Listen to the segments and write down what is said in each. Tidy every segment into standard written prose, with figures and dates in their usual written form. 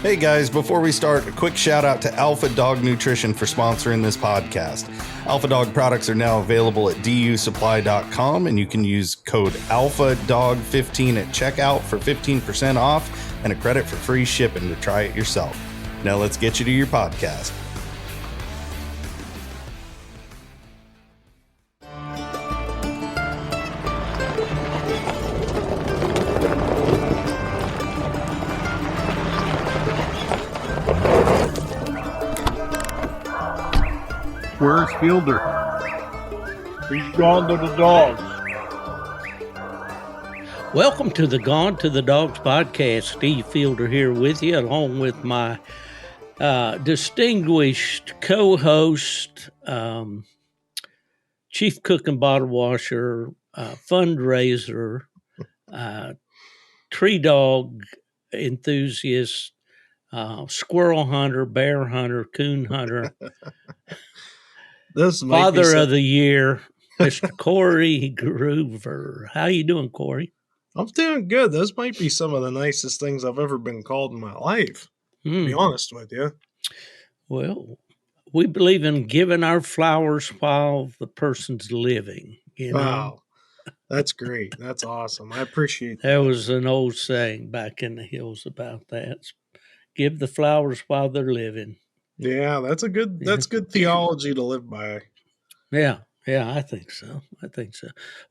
Hey guys, before we start, a quick shout out to Alpha Dog Nutrition for sponsoring this podcast. Alpha Dog products are now available at dusupply.com, and you can use code ALPHADOG15 at checkout for 15% off and a credit for free shipping to try it yourself. Now let's get you to your podcast. Where's Fielder? He's gone to the dogs. Welcome to the Gone to the Dogs podcast. Steve Fielder here with you, along with my distinguished co-host, chief cook and bottle washer, fundraiser, tree dog enthusiast, squirrel hunter, bear hunter, coon hunter, father of the year, Mr. Corey Groover. How you doing, Corey? I'm doing good. Those might be some of the nicest things I've ever been called in my life, to be honest with you. Well, we believe in giving our flowers while the person's living, you know? Wow. That's great. That's awesome. I appreciate that. There was an old saying back in the hills about that. Give the flowers while they're living. Yeah, that's good theology to live by. Yeah, I think so.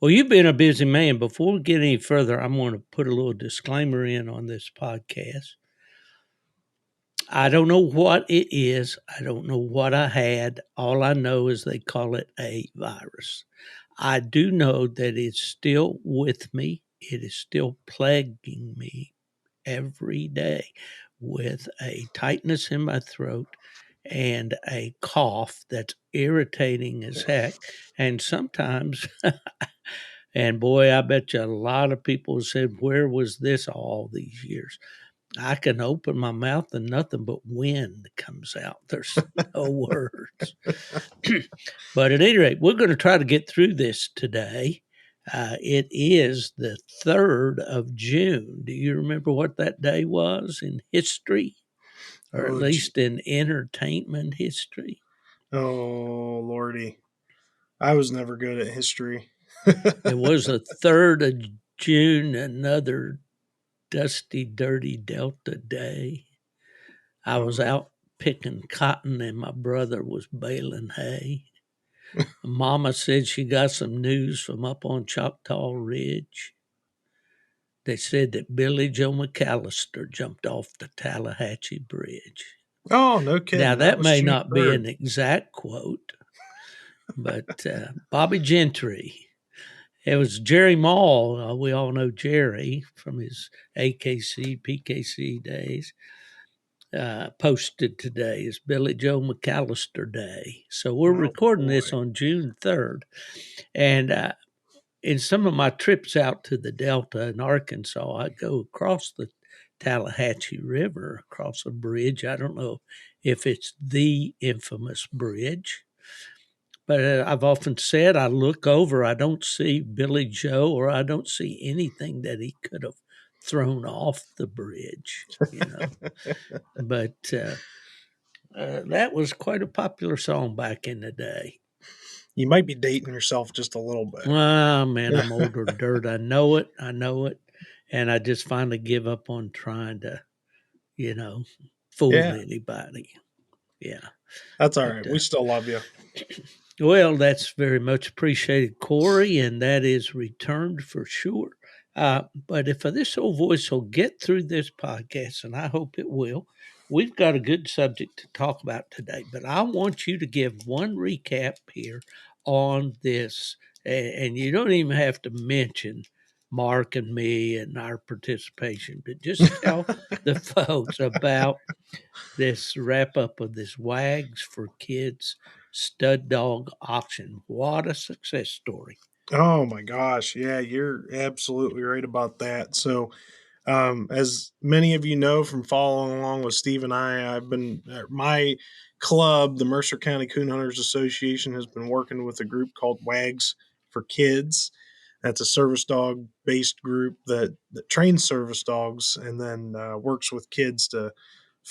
Well, you've been a busy man. Before we get any further, I'm going to put a little disclaimer in on this podcast. I don't know what it is. I don't know what I had. All I know is they call it a virus. I do know that it's still with me. It is still plaguing me every day with a tightness in my throat and a cough that's irritating as heck. And sometimes, and boy, I bet you a lot of people said, where was this all these years? I can open my mouth and nothing but wind comes out. There's no words. But at any rate, we're going to try to get through this today. It is the 3rd of June. Do you remember what that day was in history? Or at least in entertainment history? Oh, Lordy. I was never good at history. It was the 3rd of June, another dusty, dirty Delta day. I was out picking cotton and my brother was baling hay. Mama said she got some news from up on Choctaw Ridge. They said that Billy Joe McAllister jumped off the Tallahatchie Bridge. Oh, no kidding. Now, that may not be an exact quote, but Bobby Gentry. It was Jerry Mall. We all know Jerry from his AKC, PKC days. Posted today is Billy Joe McAllister Day. So we're recording this on June 3rd. And in some of my trips out to the Delta in Arkansas, I go across the Tallahatchie River, across a bridge. I don't know if it's the infamous bridge, but I've often said I look over, I don't see Billy Joe, or I don't see anything that he could have thrown off the bridge, you know. But that was quite a popular song back in the day. You might be dating yourself just a little bit. Oh, man, I'm older than dirt. I know it. And I just finally give up on trying to, fool anybody. Yeah. That's all right. We still love you. Well, that's very much appreciated, Corey, and that is returned for sure. But if this old voice will get through this podcast, and I hope it will, we've got a good subject to talk about today. But I want you to give one recap here on this, and you don't even have to mention Mark and me and our participation, but just tell the folks about this wrap up of this Wags for Kids stud dog auction. What a success story. Oh my gosh. Yeah, you're absolutely right about that. So, as many of you know from following along with Steve and I've been, my club, the Mercer County Coon Hunters Association, has been working with a group called Wags for Kids. That's a service dog based group that trains service dogs and then works with kids to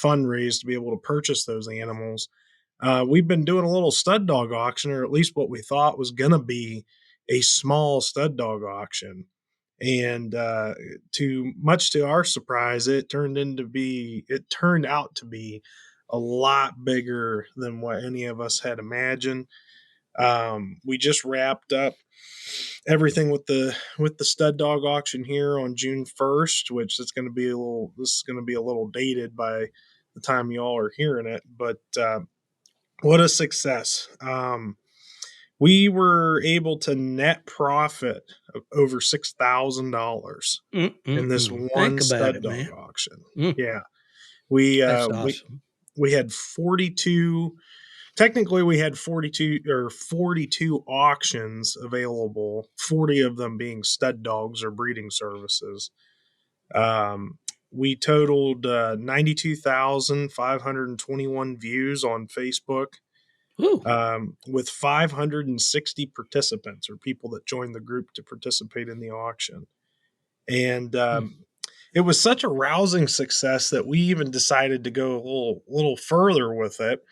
fundraise to be able to purchase those animals. We've been doing a little stud dog auction, or at least what we thought was going to be a small stud dog auction. And to our surprise, it turned out to be a lot bigger than what any of us had imagined. We just wrapped up everything with the stud dog auction here on June 1st, which is going to be a little dated by the time y'all are hearing it, but what a success. We were able to net profit of over $6,000 in this one stud dog auction. Yeah. That's awesome. We had 42. Technically, we had 42 auctions available, 40 of them being stud dogs or breeding services. We totaled 92,521 views on Facebook, with 560 participants, or people that joined the group to participate in the auction. And it was such a rousing success that we even decided to go a little further with it.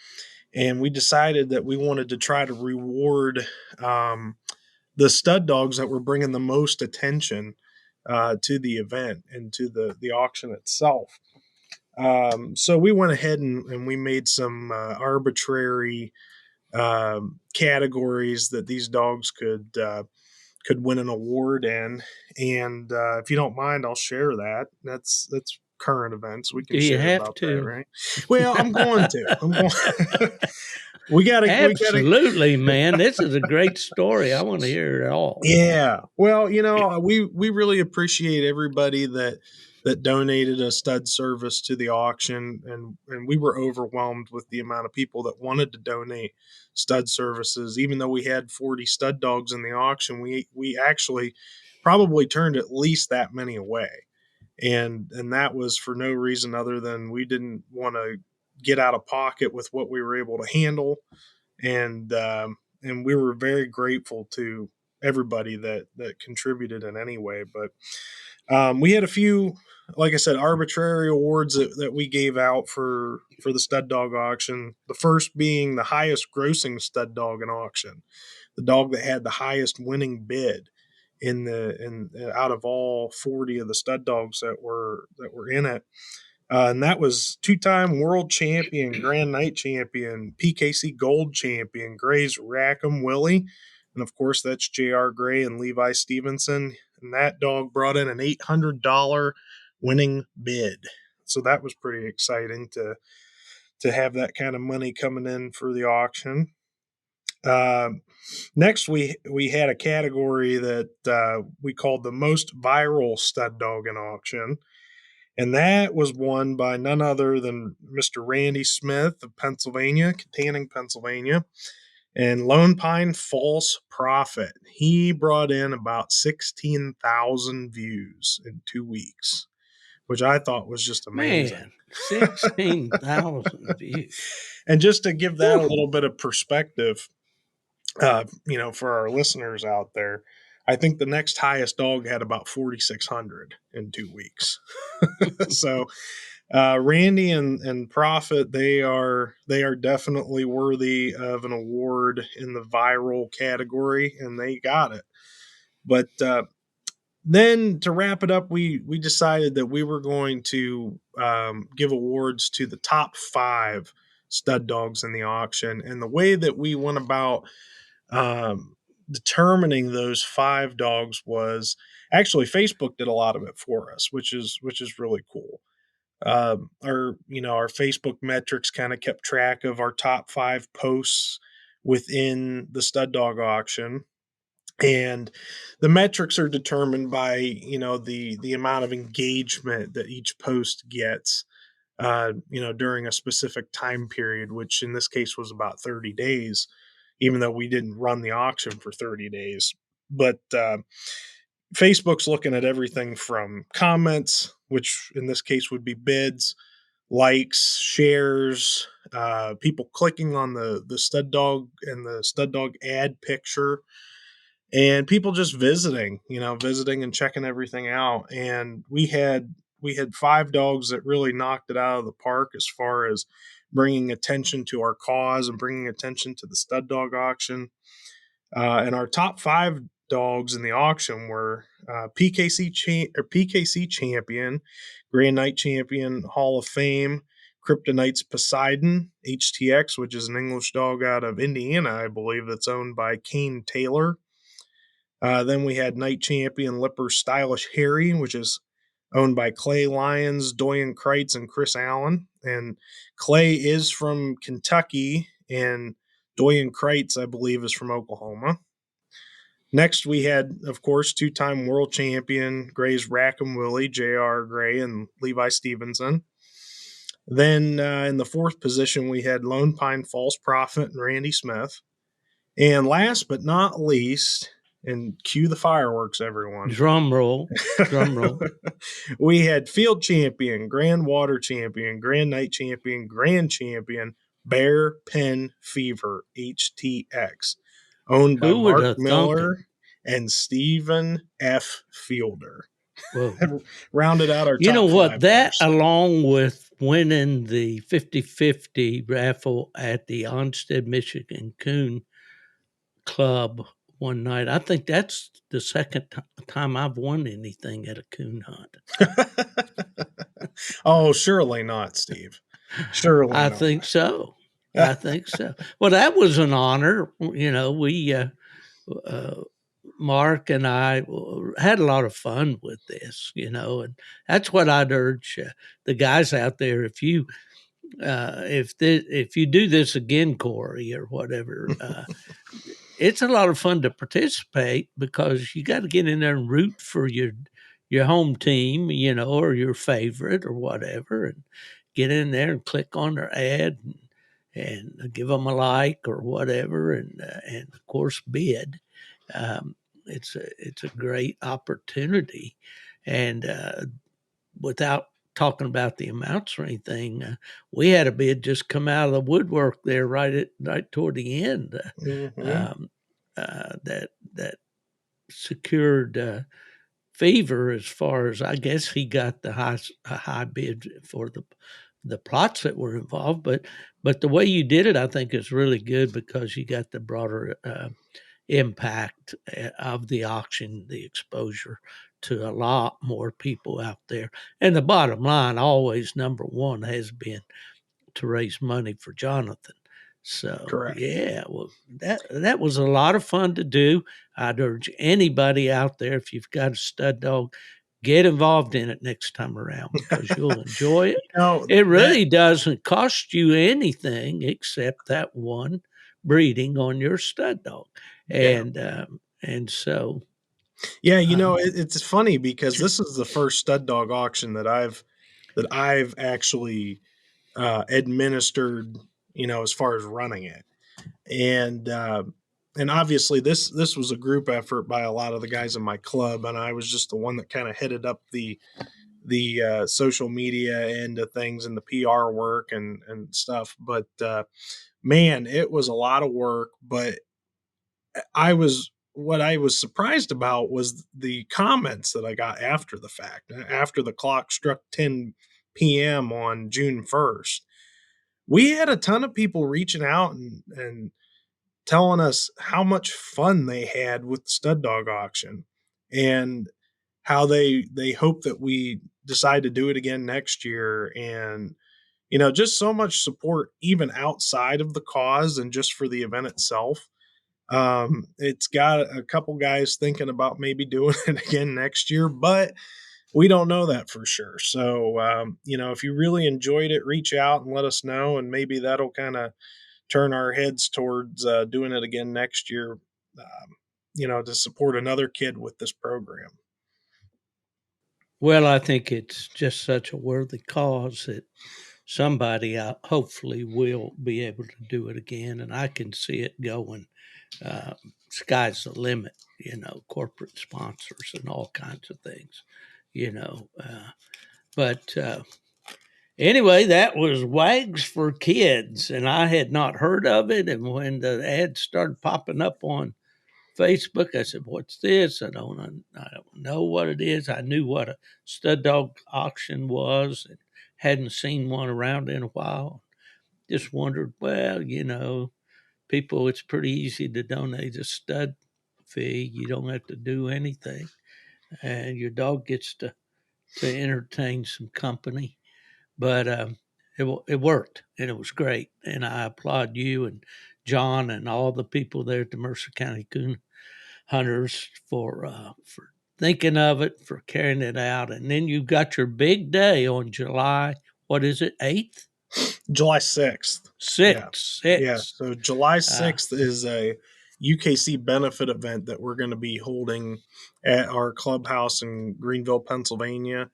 And we decided that we wanted to try to reward the stud dogs that were bringing the most attention to the event and to the auction itself. So we went ahead and we made some arbitrary categories that these dogs could win an award in. And if you don't mind, I'll share that. That's current events. We can share about that, right? Well, I'm going to. We got to. Absolutely, man. This is a great story. I want to hear it all. Yeah. Well, we really appreciate everybody that donated a stud service to the auction, and we were overwhelmed with the amount of people that wanted to donate stud services. Even though we had 40 stud dogs in the auction, we actually probably turned at least that many away. And that was for no reason other than we didn't want to get out of pocket with what we were able to handle. And we were very grateful to everybody that contributed in any way. But we had a few, like I said, arbitrary awards that we gave out for the stud dog auction. The first being the highest grossing stud dog in auction, the dog that had the highest winning bid out of all 40 of the stud dogs that were in it. And that was two-time world champion, Grand Night champion, PKC Gold champion, Gray's Rackham Willie. And of course, that's J.R. Gray and Levi Stevenson. And that dog brought in an $800 winning bid. So that was pretty exciting to have that kind of money coming in for the auction. Next, we had a category that we called the most viral stud dog in auction. And that was won by none other than Mr. Randy Smith of Pennsylvania, Katanning, Pennsylvania, and Lone Pine False Prophet. He brought in about 16,000 views in 2 weeks, which I thought was just amazing. Man, 16,000 views. And just to give that a little bit of perspective, for our listeners out there, I think the next highest dog had about 4,600 in 2 weeks. So Randy and Prophet, they are definitely worthy of an award in the viral category, and they got it. But then to wrap it up, we decided that we were going to give awards to the top 5 stud dogs in the auction. And the way that we went about determining those 5 dogs was actually Facebook did a lot of it for us, which is really cool. Our Facebook metrics kind of kept track of our top 5 posts within the stud dog auction. And the metrics are determined by, the amount of engagement that each post gets, during a specific time period, which in this case was about 30 days, even though we didn't run the auction for 30 days. But Facebook's looking at everything from comments, which in this case would be bids, likes, shares, people clicking on the stud dog and the stud dog ad picture, and people just visiting and checking everything out. And we had we had 5 dogs that really knocked it out of the park as far as bringing attention to our cause and bringing attention to the stud dog auction. And our top 5 dogs in the auction were PKC champion, Grand Night champion, Hall of Fame, Kryptonite's Poseidon, HTX, which is an English dog out of Indiana, I believe, that's owned by Kane Taylor. Then we had Night Champion Lipper Stylish Harry, which is owned by Clay Lyons, Doyen Kreitz, and Chris Allen. And Clay is from Kentucky, and Doyen Kreitz, I believe, is from Oklahoma. Next, we had, of course, 2-time world champion Gray's Rackham Willie, J.R. Gray, and Levi Stevenson. Then in the 4th position, we had Lone Pine False Prophet and Randy Smith. And last but not least, and cue the fireworks, everyone. Drum roll. Drum roll. We had field champion, grand water champion, grand night champion, grand champion, Bear Pen Fever, HTX, owned by Mark Miller and Stephen F. Fielder. Whoa. Rounded out our top You know what? 5 That, winners. along with winning the 50-50 raffle at the Onstead, Michigan Coon Club one night, I think that's the second time I've won anything at a coon hunt. Oh, surely not, Steve. Surely I not. think so. I think so. Well, that was an honor. You know, we, Mark and I had a lot of fun with this, you know, and that's what I'd urge the guys out there. If you do this again, Corey, or whatever, it's a lot of fun to participate because you got to get in there and root for your home team, you know, or your favorite or whatever, and get in there and click on their ad and give them a like or whatever, and of course bid. It's a great opportunity, and without talking about the amounts or anything, we had a bid just come out of the woodwork there right toward the end. That secured Fever, as far as I guess he got the high bid for the plots that were involved, but the way you did it, I think, is really good because you got the broader impact of the auction, the exposure to a lot more people out there. And the bottom line, always number one, has been to raise money for Jonathan. So, Correct. Yeah, well, that was a lot of fun to do. I'd urge anybody out there, if you've got a stud dog, get involved in it next time around because you'll enjoy it. You know, it really doesn't cost you anything except that one breeding on your stud dog. And so. Yeah, you know, it's funny because this is the first stud dog auction that I've actually administered, you know, as far as running it. And obviously this was a group effort by a lot of the guys in my club, and I was just the one that kind of headed up the social media end of things and the PR work and stuff. But man, it was a lot of work. But what I was surprised about was the comments that I got after the fact, after the clock struck 10 p.m. on June 1st. We had a ton of people reaching out and telling us how much fun they had with the stud dog auction and how they hope that we decide to do it again next year. And, you know, just so much support, even outside of the cause and just for the event itself. It's got a couple guys thinking about maybe doing it again next year, but we don't know that for sure. So, you know, if you really enjoyed it, reach out and let us know, and maybe that'll kind of turn our heads towards doing it again next year, you know, to support another kid with this program. Well, I think it's just such a worthy cause that somebody hopefully will be able to do it again, and I can see it going. Sky's the limit, you know, corporate sponsors and all kinds of things, you know. But anyway, that was Wags for Kids, and I had not heard of it. And when the ads started popping up on Facebook. I said, "What's this? I don't know what it is." I knew what a stud dog auction was, and hadn't seen one around in a while. Just wondered, well, people, it's pretty easy to donate a stud fee. You don't have to do anything, and your dog gets to entertain some company. But it worked, and it was great. And I applaud you and John and all the people there at the Mercer County Coon Hunters for thinking of it, for carrying it out. And then you got your big day on July, what is it, 8th? July 6th. 6th. Yeah. So July Uh, 6th is a UKC benefit event that we're going to be holding at our clubhouse in Greenville, Pennsylvania.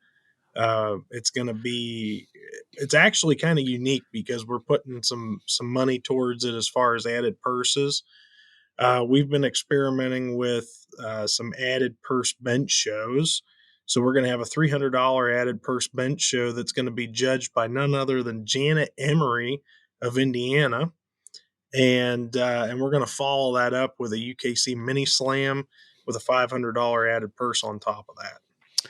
It's actually kind of unique because we're putting some money towards it as far as added purses. We've been experimenting with some added purse bench shows. So we're going to have a $300 added purse bench show that's going to be judged by none other than Janet Emery of Indiana, and we're going to follow that up with a UKC mini slam with a $500 added purse on top of that.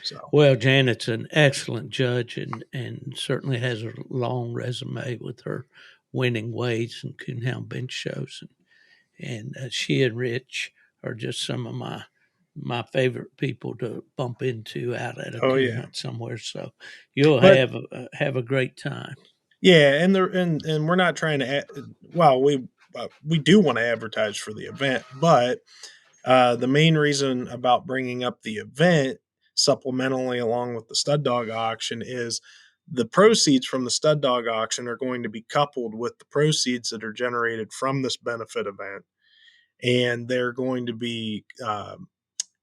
So well, Janet's an excellent judge and certainly has a long resume with her winning weights and coonhound bench shows. And she and Rich are just some of my favorite people to bump into out at a oh coon yeah, hunt somewhere. So you'll but have a great time. yeah, and we're not trying to. Well, we do want to advertise for the event, but the main reason about bringing up the event supplementally along with the stud dog auction is the proceeds from the stud dog auction are going to be coupled with the proceeds that are generated from this benefit event, and they're going to be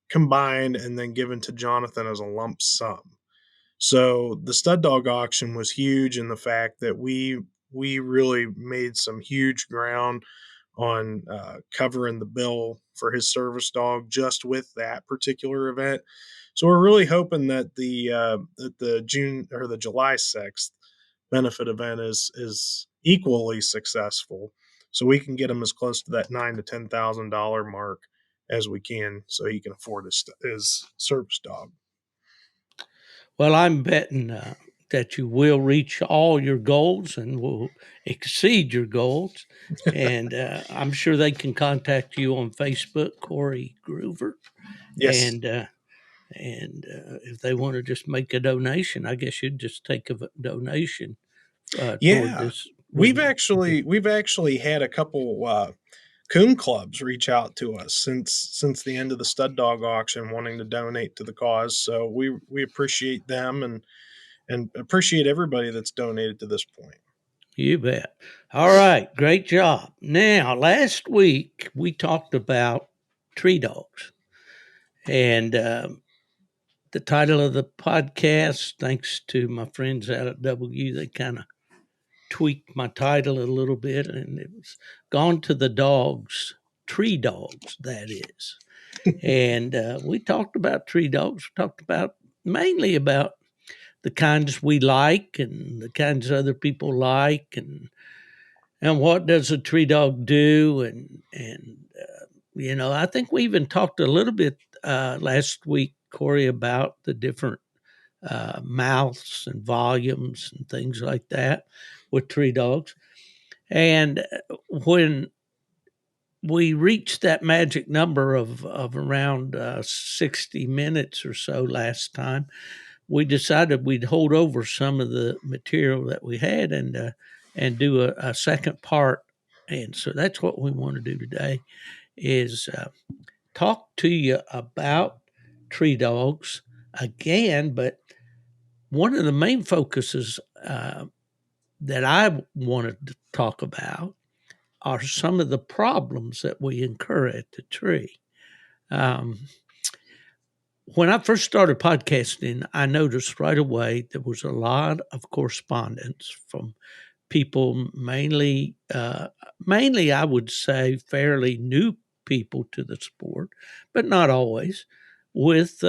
combined and then given to Jonathan as a lump sum. So the stud dog auction was huge in the fact that we really made some huge ground on covering the bill for his service dog just with that particular event. So we're really hoping that the June or the July 6th benefit event is equally successful, so we can get him as close to that $9,000 to $10,000 mark as we can, so he can afford his service dog. Well, I'm betting that you will reach all your goals and will exceed your goals. And I'm sure they can contact you on Facebook, Corey Groover. Yes. And if they want to just make a donation, I guess you'd just take a donation toward Yeah. this. We've actually had a couple coon clubs reach out to us since the end of the stud dog auction wanting to donate to the cause. So we appreciate them and appreciate everybody that's donated to this point. You bet. All right, great job. Now, last week we talked about tree dogs, and the title of the podcast, thanks to my friends out at W, they kind of tweaked my title a little bit, and it was "Gone to the Dogs," tree dogs, that is. And we talked about tree dogs. We talked about mainly about the kinds we like and the kinds other people like, and what does a tree dog do, and I think we even talked a little bit last week, Corey, about the different mouths and volumes and things like that with tree dogs. And when we reached that magic number of around 60 minutes or so last time, we decided we'd hold over some of the material that we had and do a second part. And so that's what we want to do today is talk to you about tree dogs again, but one of the main focuses that I wanted to talk about are some of the problems that we incur at the tree. Um, when I first started podcasting, I noticed right away there was a lot of correspondence from people, mainly I would say fairly new people to the sport, but not always, with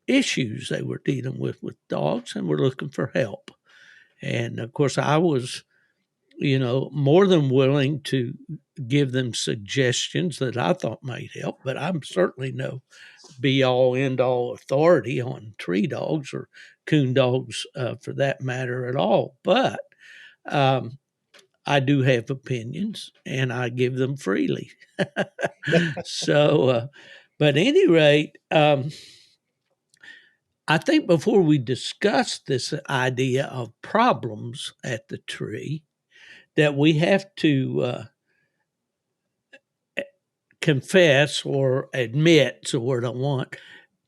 issues they were dealing with dogs and were looking for help. And of course, I was more than willing to give them suggestions that I thought might help, but I'm certainly no be all end all authority on tree dogs or coon dogs for that matter at all. But um, I do have opinions and I give them freely. So, but at any rate, I think before we discuss this idea of problems at the tree, that we have to confess or admit, the word I want,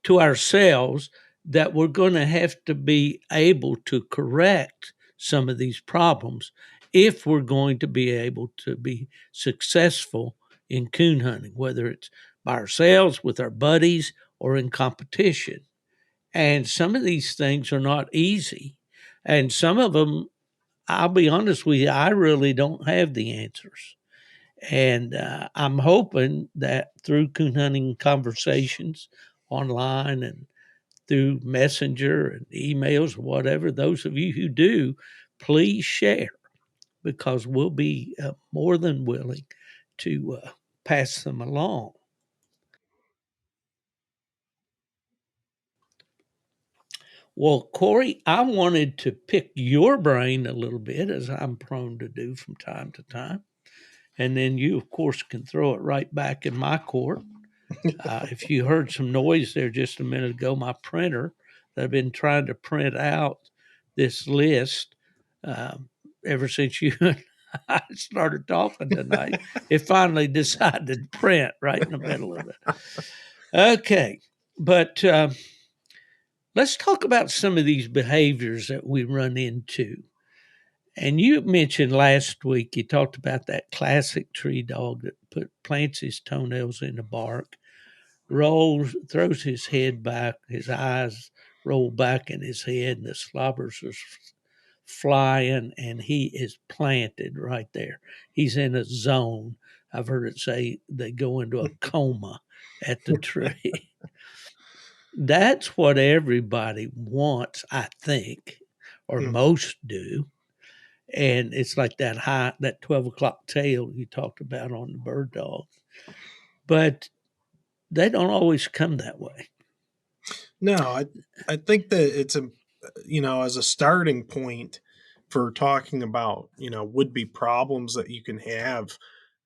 to ourselves that we're going to have to be able to correct some of these problems if we're going to be able to be successful in coon hunting, whether it's by ourselves, with our buddies, or in competition. And some of these things are not easy. And some of them, I'll be honest with you, I really don't have the answers. And I'm hoping that through coon hunting conversations online and through messenger and emails or whatever, those of you who do, please share, because we'll be more than willing to pass them along. Well, Corey, I wanted to pick your brain a little bit, as I'm prone to do from time to time. And then you, of course, can throw it right back in my court. If you heard some noise there just a minute ago, my printer that I've been trying to print out this list um, ever since you and I started talking tonight, it finally decided to print right in the middle of it. Okay, but let's talk about some of these behaviors that we run into. And you mentioned last week, you talked about that classic tree dog that plants his toenails in the bark, throws his head back, his eyes roll back in his head, and the slobbers are flying, and he is planted right there. He's in a zone. I've heard it say they go into a coma at the tree. That's what everybody wants, I think, or most do. And it's like that 12 o'clock tail you talked about on the bird dog. But they don't always come that way. No, I think that it's as a starting point for talking about would be problems that you can have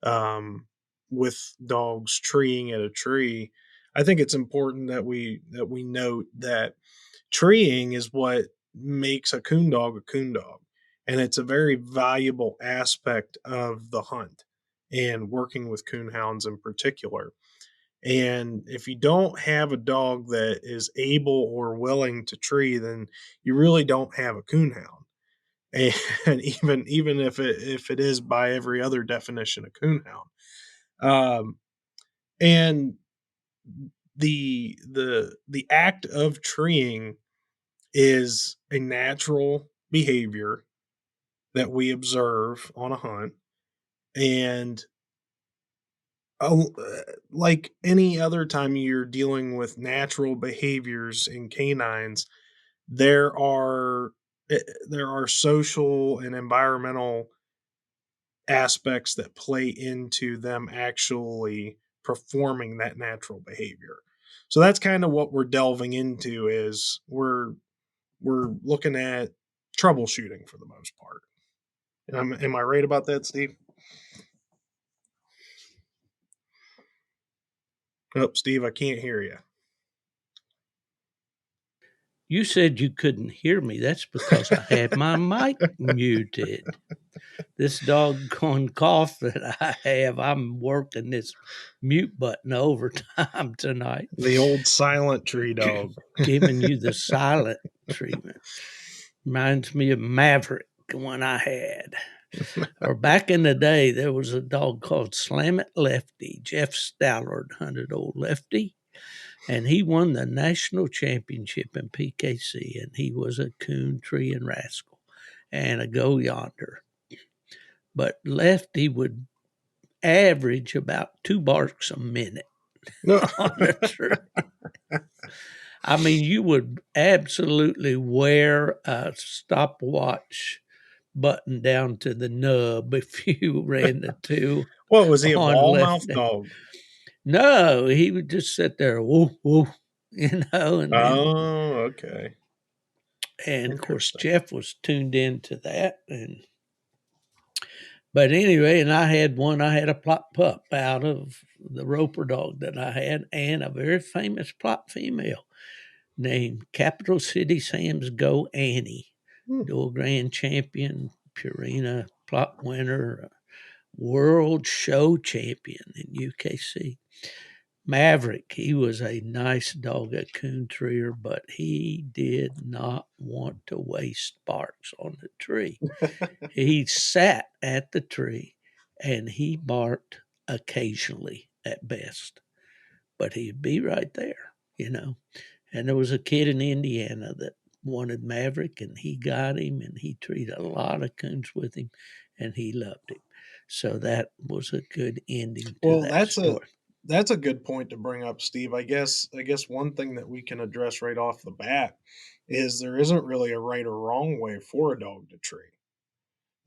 um, with dogs treeing at a tree. I think it's important that we note that treeing is what makes a coon dog, and it's a very valuable aspect of the hunt and working with coon hounds in particular. And if you don't have a dog that is able or willing to tree, then you really don't have a coonhound. And even if it is by every other definition a coonhound, and the act of treeing is a natural behavior that we observe on a hunt, and like any other time you're dealing with natural behaviors in canines, there are there are social and environmental aspects that play into them actually performing that natural behavior. So that's kind of what we're delving into, is we're looking at troubleshooting for the most part. Am I right about that, Steve? Oh, Steve, I can't hear you. You said you couldn't hear me. That's because I had my mic muted. This doggone cough that I have, I'm working this mute button overtime tonight. The old silent tree dog. Giving you the silent treatment. Reminds me of Maverick, the one I had. Or back in the day, there was a dog called Slam It Lefty. Jeff Stallard hunted old Lefty, and he won the national championship in PKC, and he was a coon, tree, and rascal, and a go yonder. But Lefty would average about 2 barks a minute on a tree. I mean, you would absolutely wear a stopwatch button down to the nub if you ran the two What was he, a on ball left. mouth dog? No, he would just sit there, woof, woof, and then, Oh, okay. and of course, Interesting. Jeff was tuned into that. But anyway, and I had a plot pup out of the Roper dog that I had, and a very famous plot female named Capital City Sam's Go Annie, Hmm. dual grand champion, Purina plot winner, world show champion in UKC. Maverick, he was a nice dog, a coon treer, but he did not want to waste sparks on the tree. He sat at the tree and he barked occasionally at best, but he'd be right there, you know. And there was a kid in Indiana that wanted Maverick, and he got him, and he treated a lot of coons with him, and he loved him. So that was a good ending to Well, that story. that's a good point to bring up, Steve. I guess one thing that we can address right off the bat is there isn't really a right or wrong way for a dog to tree.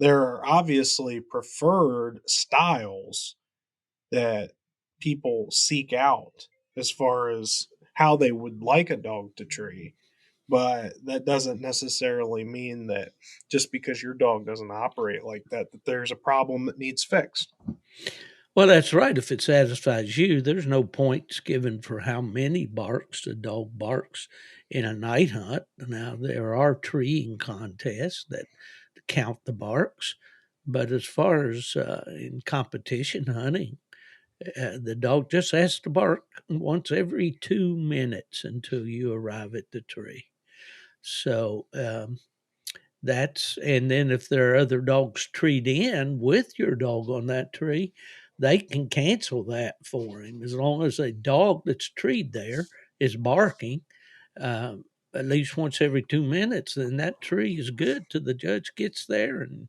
There are obviously preferred styles that people seek out as far as how they would like a dog to tree. But that doesn't necessarily mean that just because your dog doesn't operate like that, that there's a problem that needs fixed. Well, that's right. If it satisfies you, there's no points given for how many barks the dog barks in a night hunt. Now, there are treeing contests that count the barks, but as far as in competition hunting, the dog just has to bark once every 2 minutes until you arrive at the tree. So, and then if there are other dogs treed in with your dog on that tree, they can cancel that for him as long as a dog that's treed there is barking at least once every 2 minutes. Then that tree is good till the judge gets there and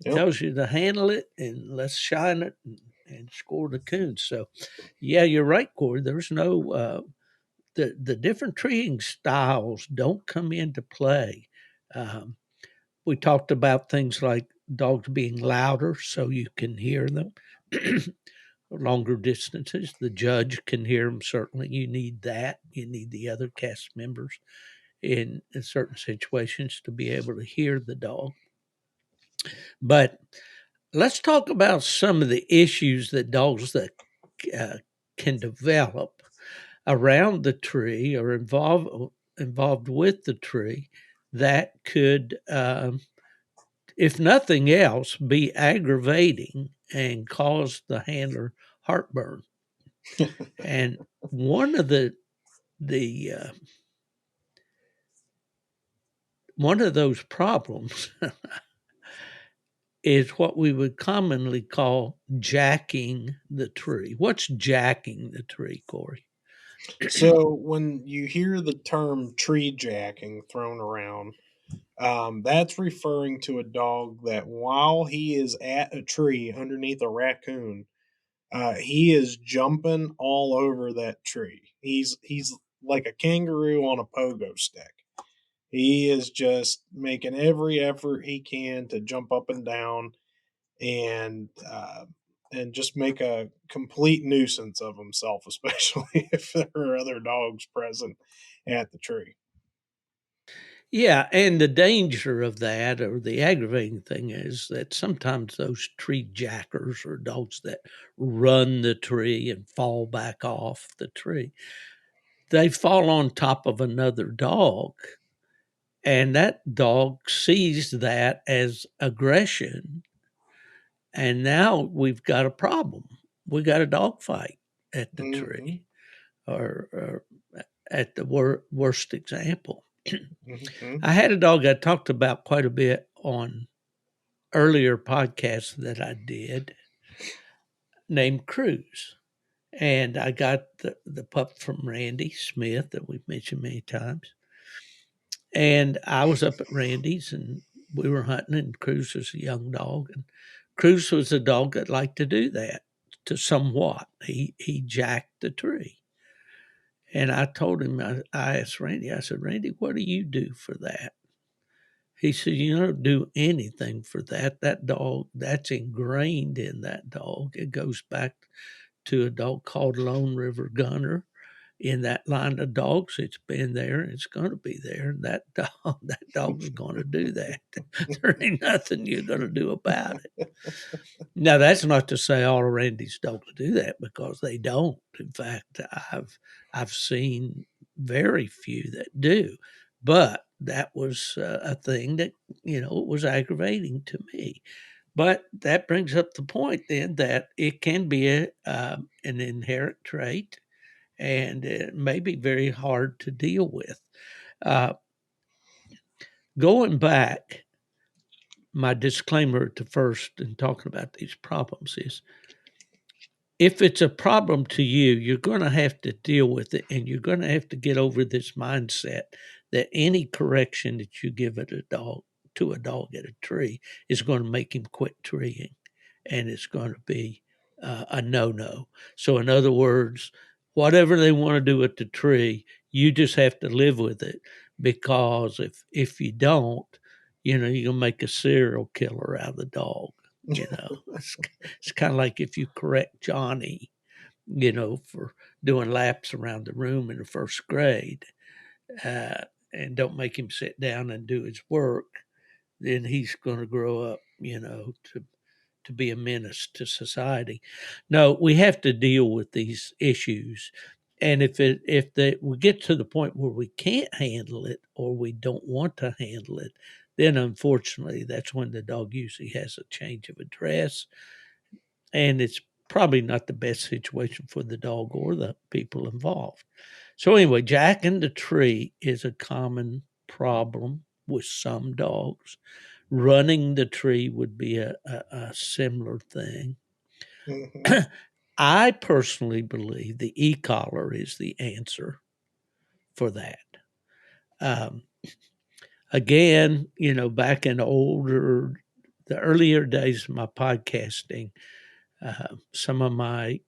Yep. tells you to handle it and let's shine it and score the coons. So, yeah, you're right, Corey. There's no the different treeing styles don't come into play. Um, we talked about things like dogs being louder so you can hear them. Longer distances, the judge can hear them. Certainly, you need that. You need the other cast members in certain situations to be able to hear the dog. But let's talk about some of the issues that dogs that uh, can develop around the tree or involved with the tree that could if nothing else, be aggravating and cause the handler heartburn. And one of the one of those problems is what we would commonly call jacking the tree. What's jacking the tree, Corey? So when you hear the term tree jacking thrown around, that's referring to a dog that while he is at a tree underneath a raccoon, he is jumping all over that tree. He's like a kangaroo on a pogo stick. He is just making every effort he can to jump up and down and and just make a complete nuisance of himself, especially if there are other dogs present at the tree. Yeah, and the danger of that, or the aggravating thing, is that sometimes those tree jackers are dogs that run the tree and fall back off the tree. They fall on top of another dog, and that dog sees that as aggression. And now we've got a problem. We got a dog fight at the Hmm. tree, or at the worst example. Hmm. I had a dog I talked about quite a bit on earlier podcasts that I did named Cruz. And I got the pup from Randy Smith that we've mentioned many times. And I was up at Randy's and we were hunting, and Cruz was a young dog. And Cruz was a dog that liked to do that to somewhat. He jacked the tree. And I told him, I asked Randy, I said, Randy, what do you do for that? He said, "You don't do anything for that. That dog, that's ingrained in that dog. It goes back to a dog called Lone River Gunner. In that line of dogs, it's been there and it's going to be there. That dog's going to do that. There ain't nothing you're going to do about it." Now, that's not to say all of Randy's dogs do that, because they don't. In fact, I've seen very few that do, but that was a thing that, it was aggravating to me. But that brings up the point then that it can be an inherent trait, and it may be very hard to deal with. Uh, Going back, my disclaimer at the first in talking about these problems is, if it's a problem to you, you're going to have to deal with it, and you're going to have to get over this mindset that any correction that you give at a dog to a dog at a tree is going to make him quit treeing, and it's going to be a no-no. So, in other words, whatever they want to do at the tree, you just have to live with it, because if you don't, you're going to make a serial killer out of the dog. It's kind of like if you correct Johnny, for doing laps around the room in the first grade, uh, and don't make him sit down and do his work, then he's going to grow up, to be a menace to society. No, we have to deal with these issues. And we get to the point where we can't handle it, or we don't want to handle it, then unfortunately that's when the dog usually has a change of address, and it's probably not the best situation for the dog or the people involved. So anyway, jacking the tree is a common problem with some dogs. Running the tree would be a similar thing. Mhm. I personally believe the e-collar is the answer for that. Um, Again, back in the earlier days of my podcasting, some of my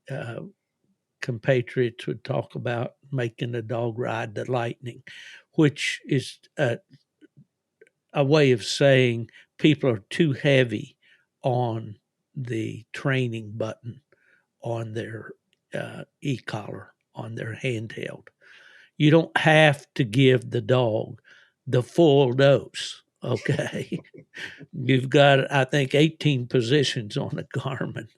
compatriots would talk about making a dog ride the lightning, which is a way of saying people are too heavy on the training button on their e-collar, on their handheld. You don't have to give the dog the full dose, okay? You've got, I think, 18 positions on a Garmin.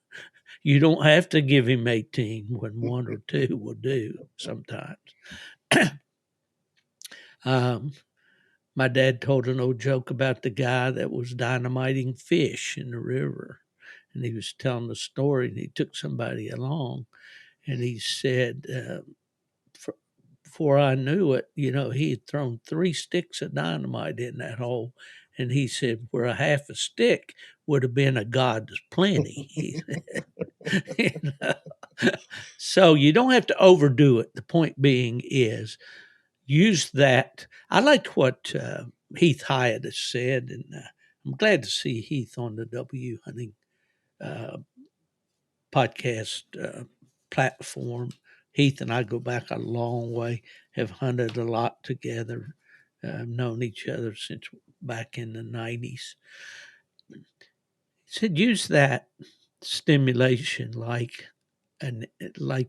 You don't have to give him 18 when one or two will do sometimes. um, my dad told an old joke about the guy that was dynamiting fish in the river. And he was telling the story, and he took somebody along, and he said, before I knew it, he had thrown 3 sticks of dynamite in that hole. And he said, where a half a stick would have been a God's plenty. You know? So you don't have to overdo it. The point being is, use that. I liked what Heath Hyatt has said, and I'm glad to see Heath on the W Hunting uh, podcast platform. Heath and I go back a long way, have hunted a lot together, known each other since back in the 90s. He said, use that stimulation like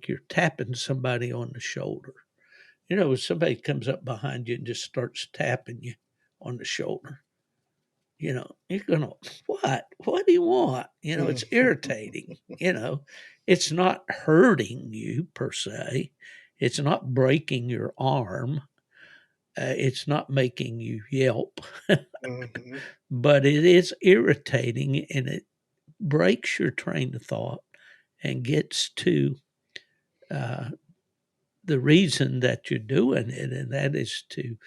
you're tapping somebody on the shoulder. If somebody comes up behind you and just starts tapping you on the shoulder, you're gonna, what do you want? It's irritating. It's not hurting you per se. It's not breaking your arm. It's not making you yelp, Mhm. but it is irritating, and it breaks your train of thought and gets to uh, the reason that you're doing it, and that is to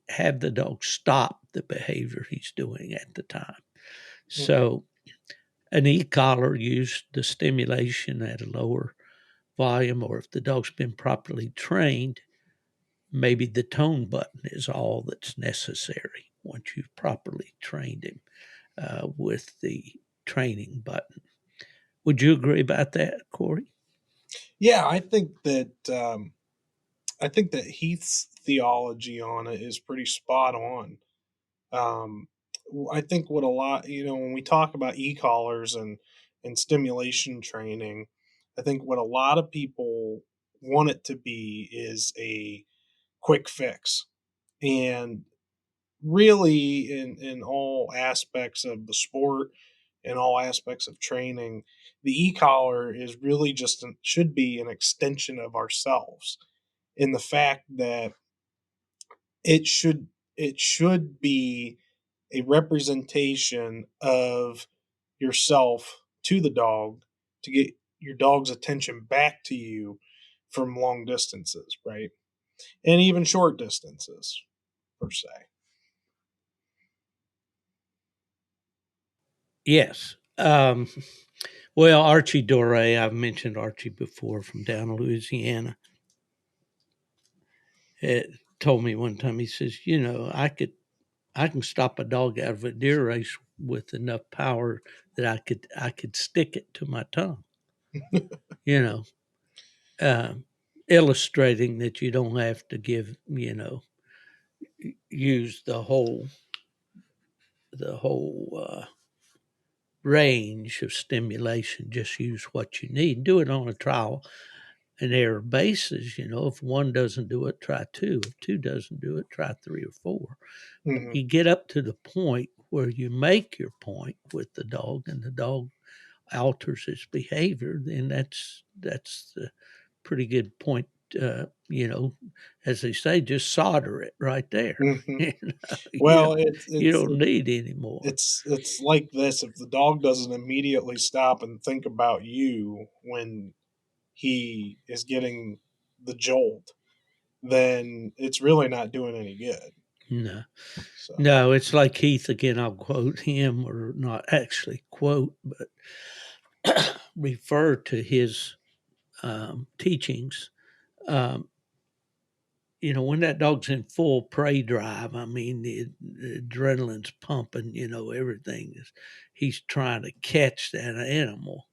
have the dog stop the behavior he's doing at the time. So, an e-collar used the stimulation at a lower volume, or if the dog's been properly trained, maybe the tone button is all that's necessary once you've properly trained him with the training button. Would you agree about that, Corey? Yeah, I think that Heath's theology on it is pretty spot on. I think what a lot, when we talk about e-collars and stimulation training, I think what a lot of people want it to be is a quick fix. And really, in all aspects of the sport, in all aspects of training, the e-collar is really should be an extension of ourselves, in the fact that it should it should be a representation of yourself to the dog to get your dog's attention back to you from long distances, right? And even short distances, per se. Yes. Well, Archie Dore, I've mentioned Archie before from down in Louisiana. It told me one time, he says, I can stop a dog out of a deer race with enough power that I could stick it to my tongue. You know, uh, illustrating that you don't have to use the whole range of stimulation. Just use what you need. Do it on a trial and error basis. If one doesn't do it, try two. If two doesn't do it, try three or four. Mm-hmm. You get up to the point where you make your point with the dog, and the dog alters its behavior, then that's the pretty good point. As they say, just solder it right there. Mm-hmm. you, Well, you don't need any more. it's like this: if the dog doesn't immediately stop and think about you when he is getting the jolt, then it's really not doing any good. No, So, no, it's like Heath again. I'll quote him, or not actually quote, but refer to his teachings. Um, when that dog's in full prey drive, I mean, the adrenaline's pumping, everything is, he's trying to catch that animal,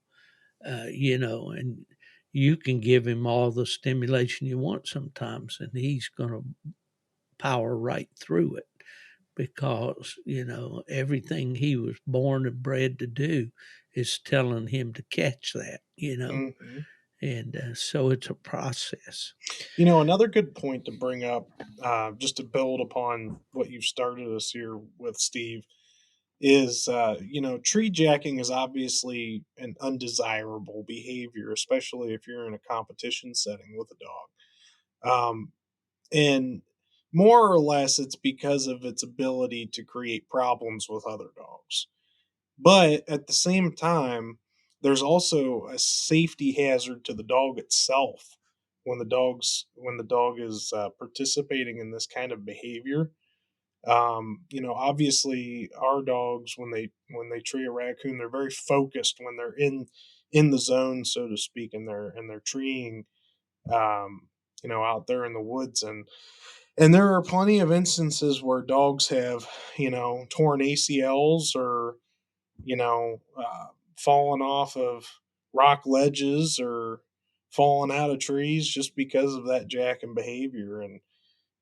and you can give him all the stimulation you want sometimes, and he's going to power right through it because, everything he was born and bred to do is telling him to catch that. mm-hmm. And so it's a process. Another good point to bring up, just to build upon what you've started us here with, Steve, is tree jacking is obviously an undesirable behavior, especially if you're in a competition setting with a dog. And more or less, it's because of its ability to create problems with other dogs. But at the same time, there's also a safety hazard to the dog itself when the dog is participating in this kind of behavior. Obviously, our dogs, when they tree a raccoon, they're very focused when they're in the zone, so to speak, and they're treeing, out there in the woods. And there are plenty of instances where dogs have, torn ACLs, or fallen off of rock ledges, or fallen out of trees just because of that jacking behavior.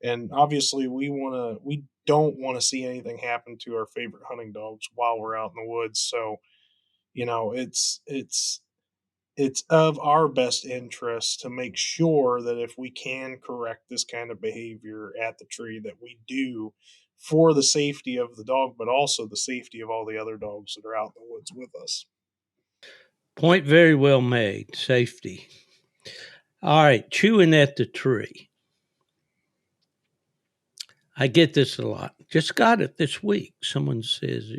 And obviously, we don't want to see anything happen to our favorite hunting dogs while we're out in the woods. So, it's of our best interest to make sure that if we can correct this kind of behavior at the tree, that we do, for the safety of the dog, but also the safety of all the other dogs that are out in the woods with us. Point very well made. Safety. All right, chewing at the tree. I get this a lot. Just got it this week. Someone says,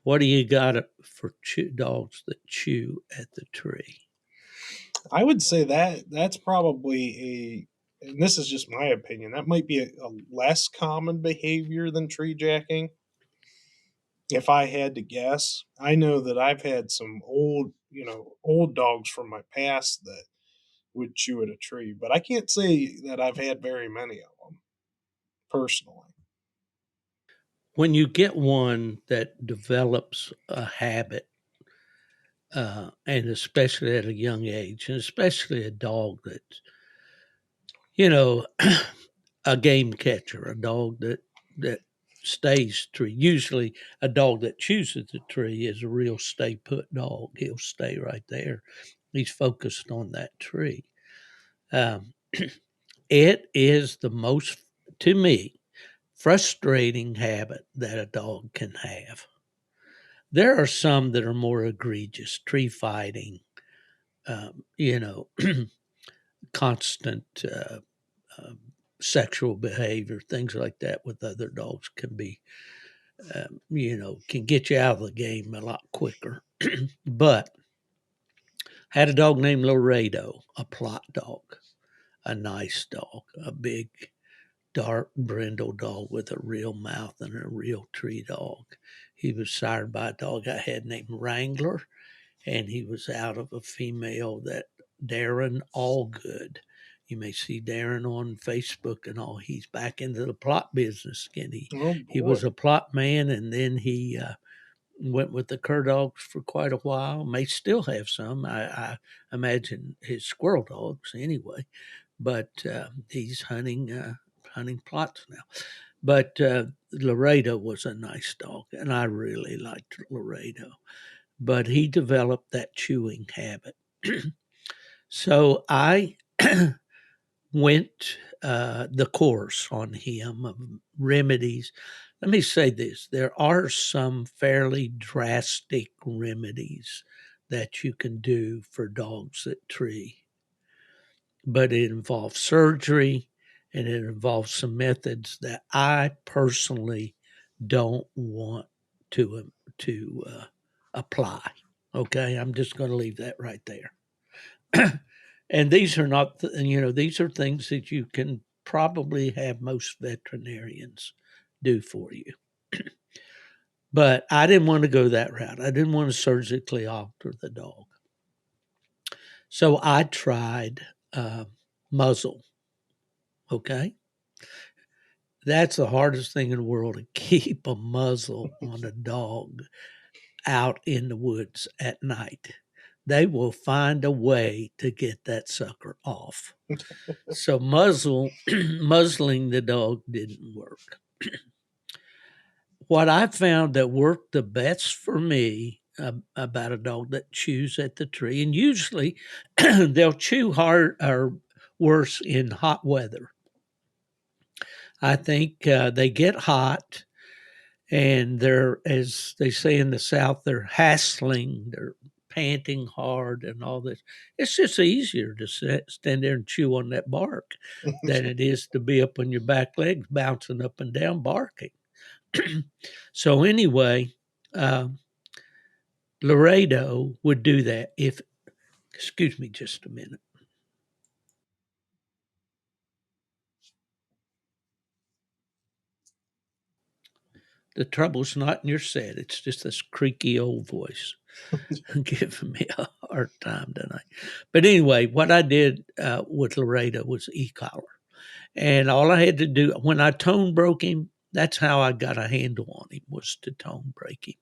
what do you got for dogs that chew at the tree? I would say that's probably and this is just my opinion, that might be a less common behavior than tree jacking. If I had to guess, I know that I've had some old dogs from my past that would chew at a tree, but I can't say that I've had very many of them personally. When you get one that develops a habit, and especially at a young age, and especially a dog that's, a game catcher, a dog that stays tree. Usually a dog that chooses the tree is a real stay put dog. He'll stay right there. He's focused on that tree. Um, it is the most, to me, frustrating habit that a dog can have. There are some that are more egregious, tree fighting, you know, constant uh, sexual behavior, things like that with other dogs can be, can get you out of the game a lot quicker. But had a dog named Laredo, a plot dog, a nice dog, a big, dark, brindle dog with a real mouth and a real tree dog. He was sired by a dog I had named Wrangler, and he was out of a female that Darren Allgood. You may see Darren on Facebook and all. He's back into the plot business again. He was a plot man, and then he went with the cur dogs for quite a while. May still have some. I imagine his squirrel dogs anyway, but he's hunting plots now. But Laredo was a nice dog, and I really liked Laredo. But he developed that chewing habit. So I went the course on him of remedies. Let me say this, there are some fairly drastic remedies that you can do for dogs that tree, but it involves surgery and it involves some methods that I personally don't want to apply. Okay, I'm just going to leave that right there. And these are not, these are things that you can probably have most veterinarians do for you. But I didn't want to go that route. I didn't want to surgically alter the dog. So I tried muzzle. Okay. That's the hardest thing in the world, to keep a muzzle on a dog out in the woods at night. They will find a way to get that sucker off. So muzzling the dog didn't work. What I found that worked the best for me about a dog that chews at the tree, and usually they'll chew hard or worse in hot weather. I think they get hot, and they're, as they say in the South, they're hassling, they're panting hard and all this. It's just easier to stand there and chew on that bark than it is to be up on your back legs, bouncing up and down, barking. So anyway, Laredo would do that if, excuse me just a minute. The trouble's not in your set. It's just this creaky old voice giving me a hard time tonight. But anyway, what I did with Laredo was e-collar. And all I had to do, when I tone broke him, that's how I got a handle on him, was to tone break him.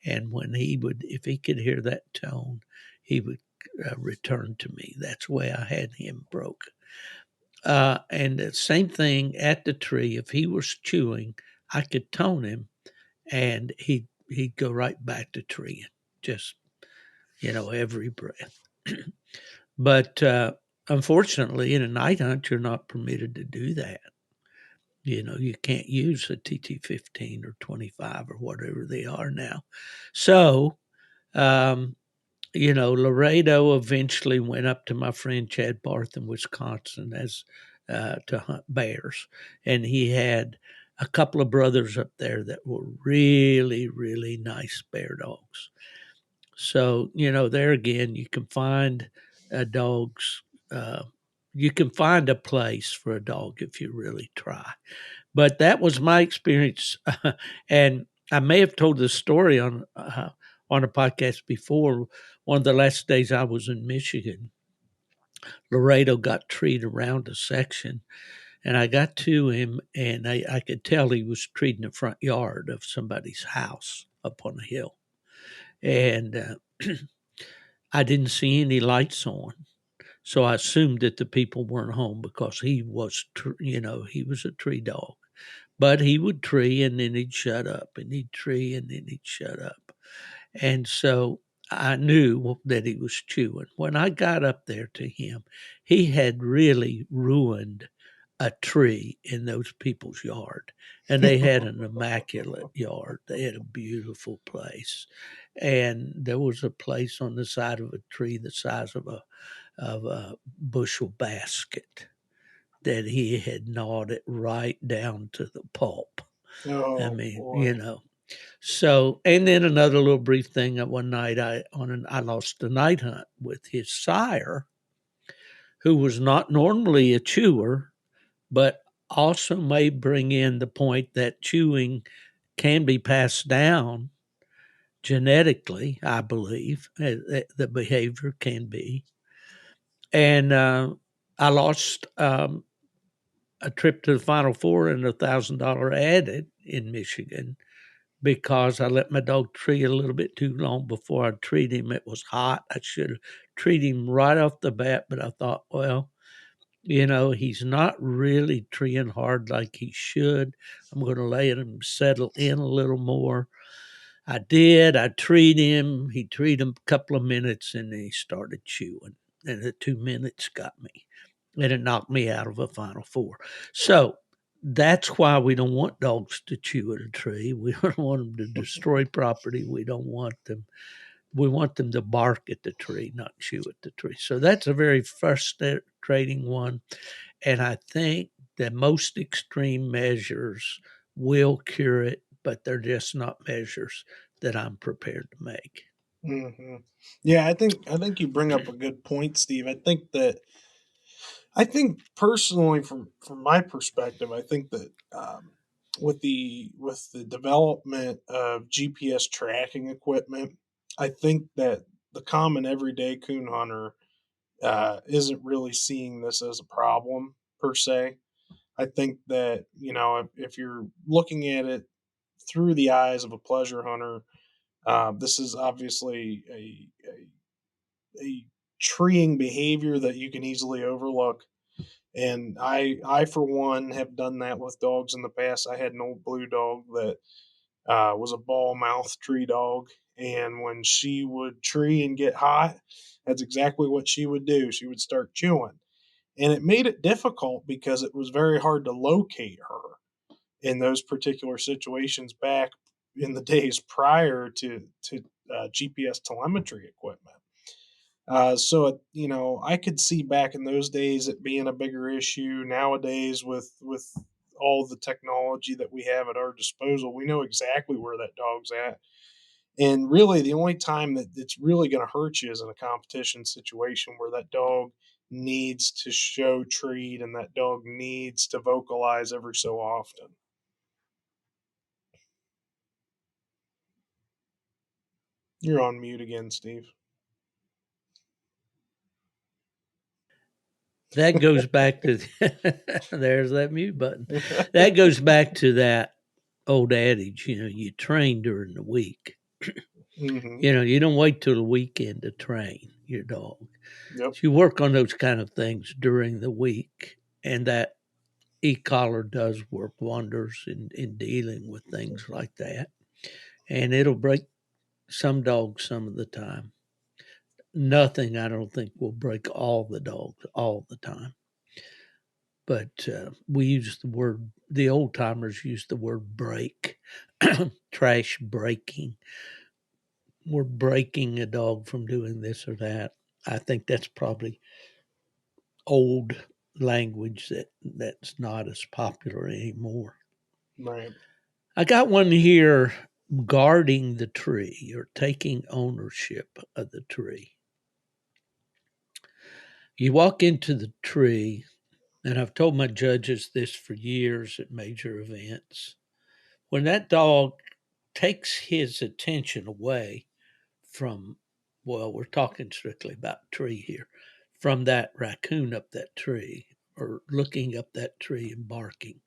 And when if he could hear that tone, he would return to me. That's the way I had him broke. And the same thing at the tree. If he was chewing, I could tone him, and he'd go right back to treeing, just, every breath. But unfortunately, in a night hunt, you're not permitted to do that. You can't use a TT15 or 25 or whatever they are now. So, Laredo eventually went up to my friend Chad Barth in Wisconsin to hunt bears. And he had a couple of brothers up there that were really, really nice bear dogs. So, there again, you can find dogs. You can find a place for a dog if you really try. But that was my experience. And I may have told this story on a podcast before. One of the last days I was in Michigan, Laredo got treed around a section, and I got to him, and I could tell he was treating the front yard of somebody's house up on a hill. And I didn't see any lights on. So I assumed that the people weren't home because he was, he was a tree dog. But he would tree and then he'd shut up, and he'd tree and then he'd shut up. And so I knew that he was chewing. When I got up there to him, he had really ruined a tree in those people's yard. And they had an immaculate yard. They had a beautiful place. And there was a place on the side of a tree the size of a bushel basket that he had gnawed it right down to the pulp. I Oh mean, boy. So, and then another little brief thing. One night, I lost a night hunt with his sire, who was not normally a chewer, but also may bring in the point that chewing can be passed down genetically. I believe the behavior can be, and I lost a trip to the Final Four and $1,000 added in Michigan because I let my dog tree a little bit too long before I treat him. It was hot. I should have treated him right off the bat, but I thought, well, he's not really treeing hard like he should. I'm going to let him settle in a little more. I did. I treat him. He treated him a couple of minutes and then he started chewing. And the 2 minutes got me. And it knocked me out of a Final Four. So that's why we don't want dogs to chew at a tree. We don't want them to destroy property. We don't want them. We want them to bark at the tree, not chew at the tree. So that's a very frustrating one. And I think the most extreme measures will cure it, but they're just not measures that I'm prepared to make. Hmm. Yeah, I think you bring up a good point, Steve. I think personally, from my perspective, I think that with the development of GPS tracking equipment, I think that the common everyday coon hunter isn't really seeing this as a problem per se. I think that if you're looking at it through the eyes of a pleasure hunter, this is obviously a treeing behavior that you can easily overlook. And I for one have done that with dogs in the past. I had an old blue dog that was a ball mouth tree dog, and when she would tree and get hot, that's exactly what she would do. She would start chewing, and it made it difficult because it was very hard to locate her in those particular situations back in the days prior to GPS telemetry equipment. So I could see back in those days it being a bigger issue. Nowadays, with all the technology that we have at our disposal, we know exactly where that dog's at. And really, the only time that it's really going to hurt you is in a competition situation where that dog needs to show treat and that dog needs to vocalize every so often. You're on mute again, Steve. That goes back to there's that mute button. That goes back to that old adage, you train during the week. Hmm. You don't wait till the weekend to train your dog. Yep. So you work on those kind of things during the week, and that e-collar does work wonders in dealing with things like that. And it'll break some dogs some of the time. Nothing, I don't think, will break all the dogs all the time. But we use the old timers use the word break, trash breaking. We're breaking a dog from doing this or that. I think that's probably old language that's not as popular anymore. Right. I got one here, guarding the tree or taking ownership of the tree. You walk into the tree, and I've told my judges this for years at major events. When that dog takes his attention away from, well, we're talking strictly about tree here, from that raccoon up that tree or looking up that tree and barking,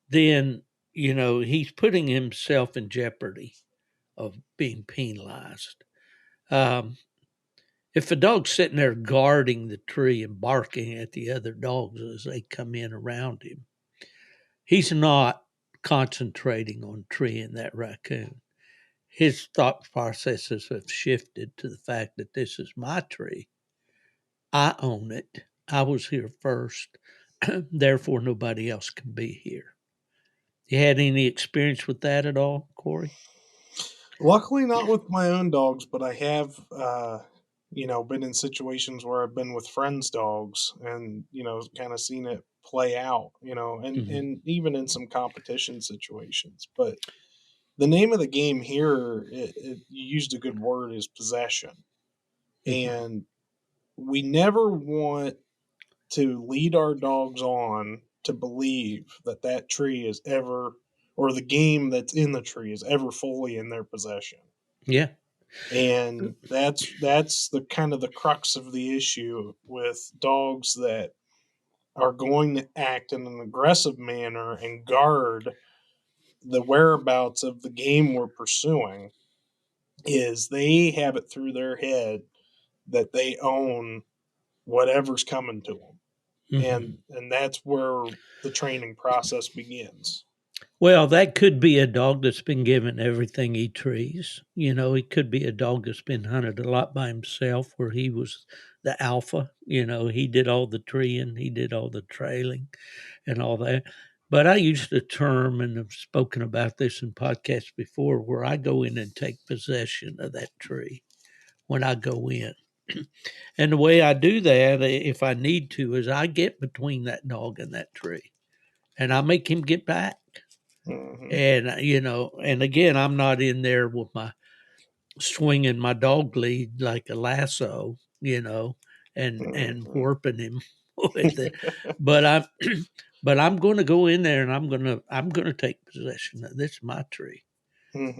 then, he's putting himself in jeopardy of being penalized. Um, if a dog's sitting there guarding the tree and barking at the other dogs as they come in around him, he's not concentrating on treeing that raccoon. His thought processes have shifted to the fact that this is my tree. I own it. I was here first. Therefore, nobody else can be here. You had any experience with that at all, Corey? Luckily, not with my own dogs, but I have, been in situations where I've been with friends' dogs and, kind of seen it play out, Mm-hmm. and even in some competition situations. But the name of the game here, you used a good word, is possession. Mm-hmm. And we never want to lead our dogs on to believe that that tree is ever, or the game that's in the tree is ever fully in their possession. Yeah. And that's the kind of the crux of the issue with dogs that are going to act in an aggressive manner and guard the whereabouts of the game we're pursuing, is they have it through their head that they own whatever's coming to them. Mm-hmm. And that's where the training process begins. Well, that could be a dog that's been given everything he trees. It could be a dog that's been hunted a lot by himself, where he was the alpha. He did all the treeing, he did all the trailing and all that. But I used a term, and I've spoken about this in podcasts before, where I go in and take possession of that tree when I go in. And the way I do that, if I need to, is I get between that dog and that tree and I make him get back. Hmm. And, and again, I'm not in there with my swinging my dog lead like a lasso, and Hmm. warping him with it. But I'm, but I'm going to go in there and I'm going to take possession of this, my tree, Hmm.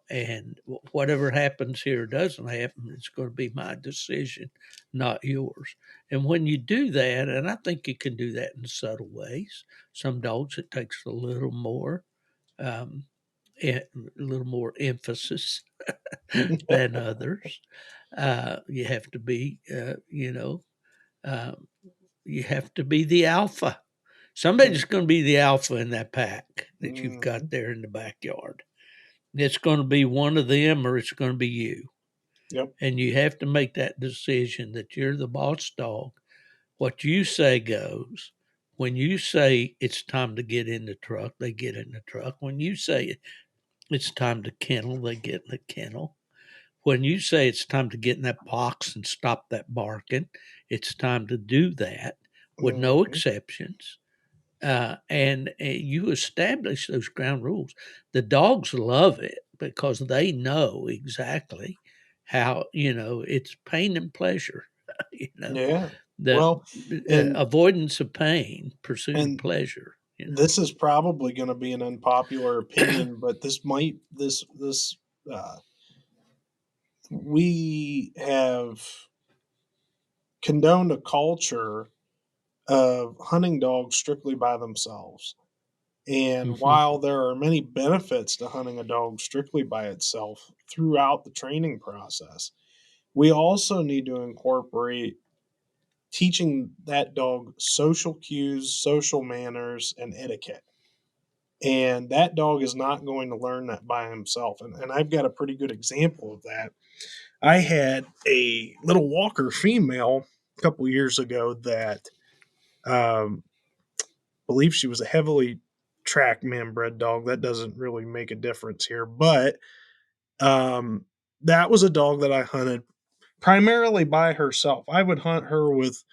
and whatever happens here doesn't happen. It's going to be my decision, not yours. And when you do that, and I think you can do that in subtle ways. Some dogs it takes a little more, um, a little more emphasis than others. You have to be, um, you have to be the alpha. Somebody's going to be the alpha in that pack that you've got there in the backyard. It's going to be one of them or it's going to be you. Yep. And you have to make that decision that you're the boss dog. What you say goes. When you say it's time to get in the truck, they get in the truck. When you say it's time to kennel, they get in the kennel. When you say it's time to get in that box and stop that barking, it's time to do that with no Hmm. exceptions. And you establish those ground rules. The dogs love it because they know exactly how, it's pain and pleasure, you know, Yeah. the Well, and avoidance of pain, pursuit of and pleasure. this is probably going to be an unpopular opinion, but this we have condoned a culture of hunting dogs strictly by themselves. And Hmm. while there are many benefits to hunting a dog strictly by itself throughout the training process, we also need to incorporate teaching that dog social cues, social manners, and etiquette. And that dog is not going to learn that by himself. And I've got a pretty good example of that. I had a little Walker female a couple years ago that um, believe she was a heavily track man bred dog. That doesn't really make a difference here, but um, that was a dog that I hunted primarily by herself. I would hunt her with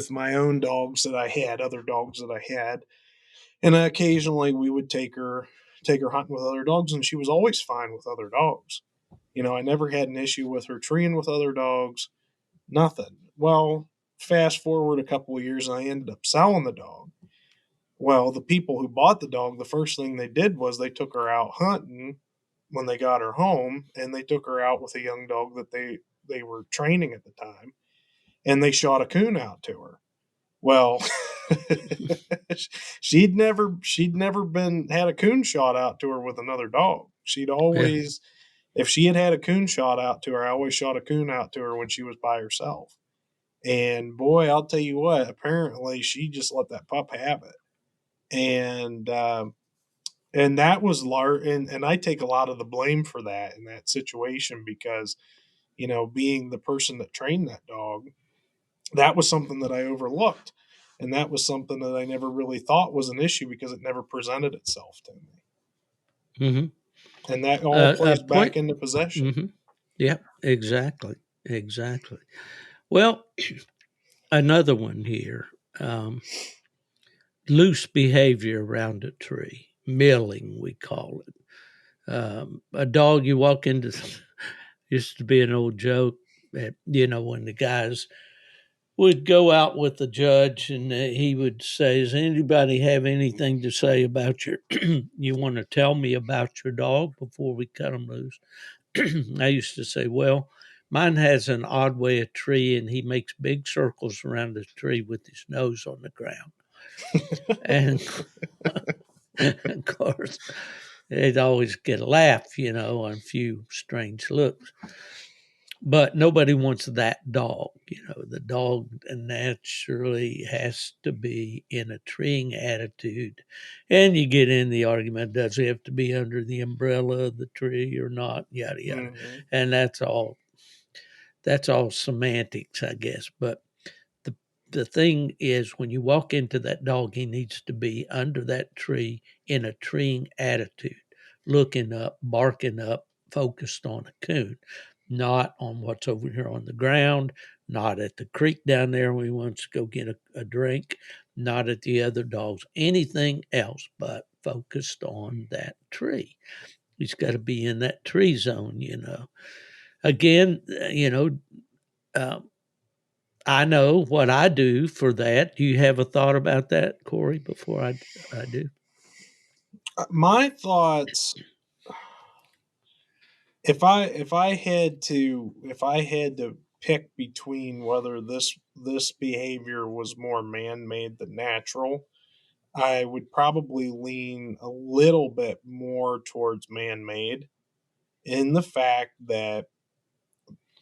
my own dogs that I had, other dogs that I had, and occasionally we would take her hunting with other dogs, and she was always fine with other dogs. I never had an issue with her treeing with other dogs, nothing. Well, fast forward a couple of years, and I ended up selling the dog. Well, the people who bought the dog, the first thing they did was they took her out hunting when they got her home, and they took her out with a young dog that they were training at the time, and they shot a coon out to her. Well, she'd never been had a coon shot out to her with another dog. She'd Yeah. always, if she had a coon shot out to her, I always shot a coon out to her when she was by herself. And boy, I'll tell you what, apparently she just let that pup have it. And that was large, and I take a lot of the blame for that in that situation because, being the person that trained that dog, that was something that I overlooked. And that was something that I never really thought was an issue because it never presented itself to me. Mm-hmm. And that all A plays back point. into possession. Mm-hmm. Yeah, exactly. Exactly. Well, another one here. Um, Loose behavior around a tree, milling, we call it. A dog you walk into, used to be an old joke that, when the guys would go out with the judge and he would say, does anybody have anything to say about your, you want to tell me about your dog before we cut him loose? I used to say, well, mine has an odd way of tree and he makes big circles around the tree with his nose on the ground. And of course, they'd always get a laugh, and a few strange looks. But nobody wants that dog. The dog naturally has to be in a treeing attitude. And you get in the argument, does he have to be under the umbrella of the tree or not? Yada yada. Mm-hmm. And that's all semantics, I guess. But the the thing is, when you walk into that dog, he needs to be under that tree in a treeing attitude, looking up, barking up, focused on a coon, not on what's over here on the ground, not at the creek down there when he wants to go get a drink, not at the other dogs, anything else but focused on that tree. He's got to be in that tree zone. Again, um, I know what I do for that. Do you have a thought about that, Corey, before I do? My thoughts, if I had to pick between whether this behavior was more man-made than natural, I would probably lean a little bit more towards man-made, in the fact that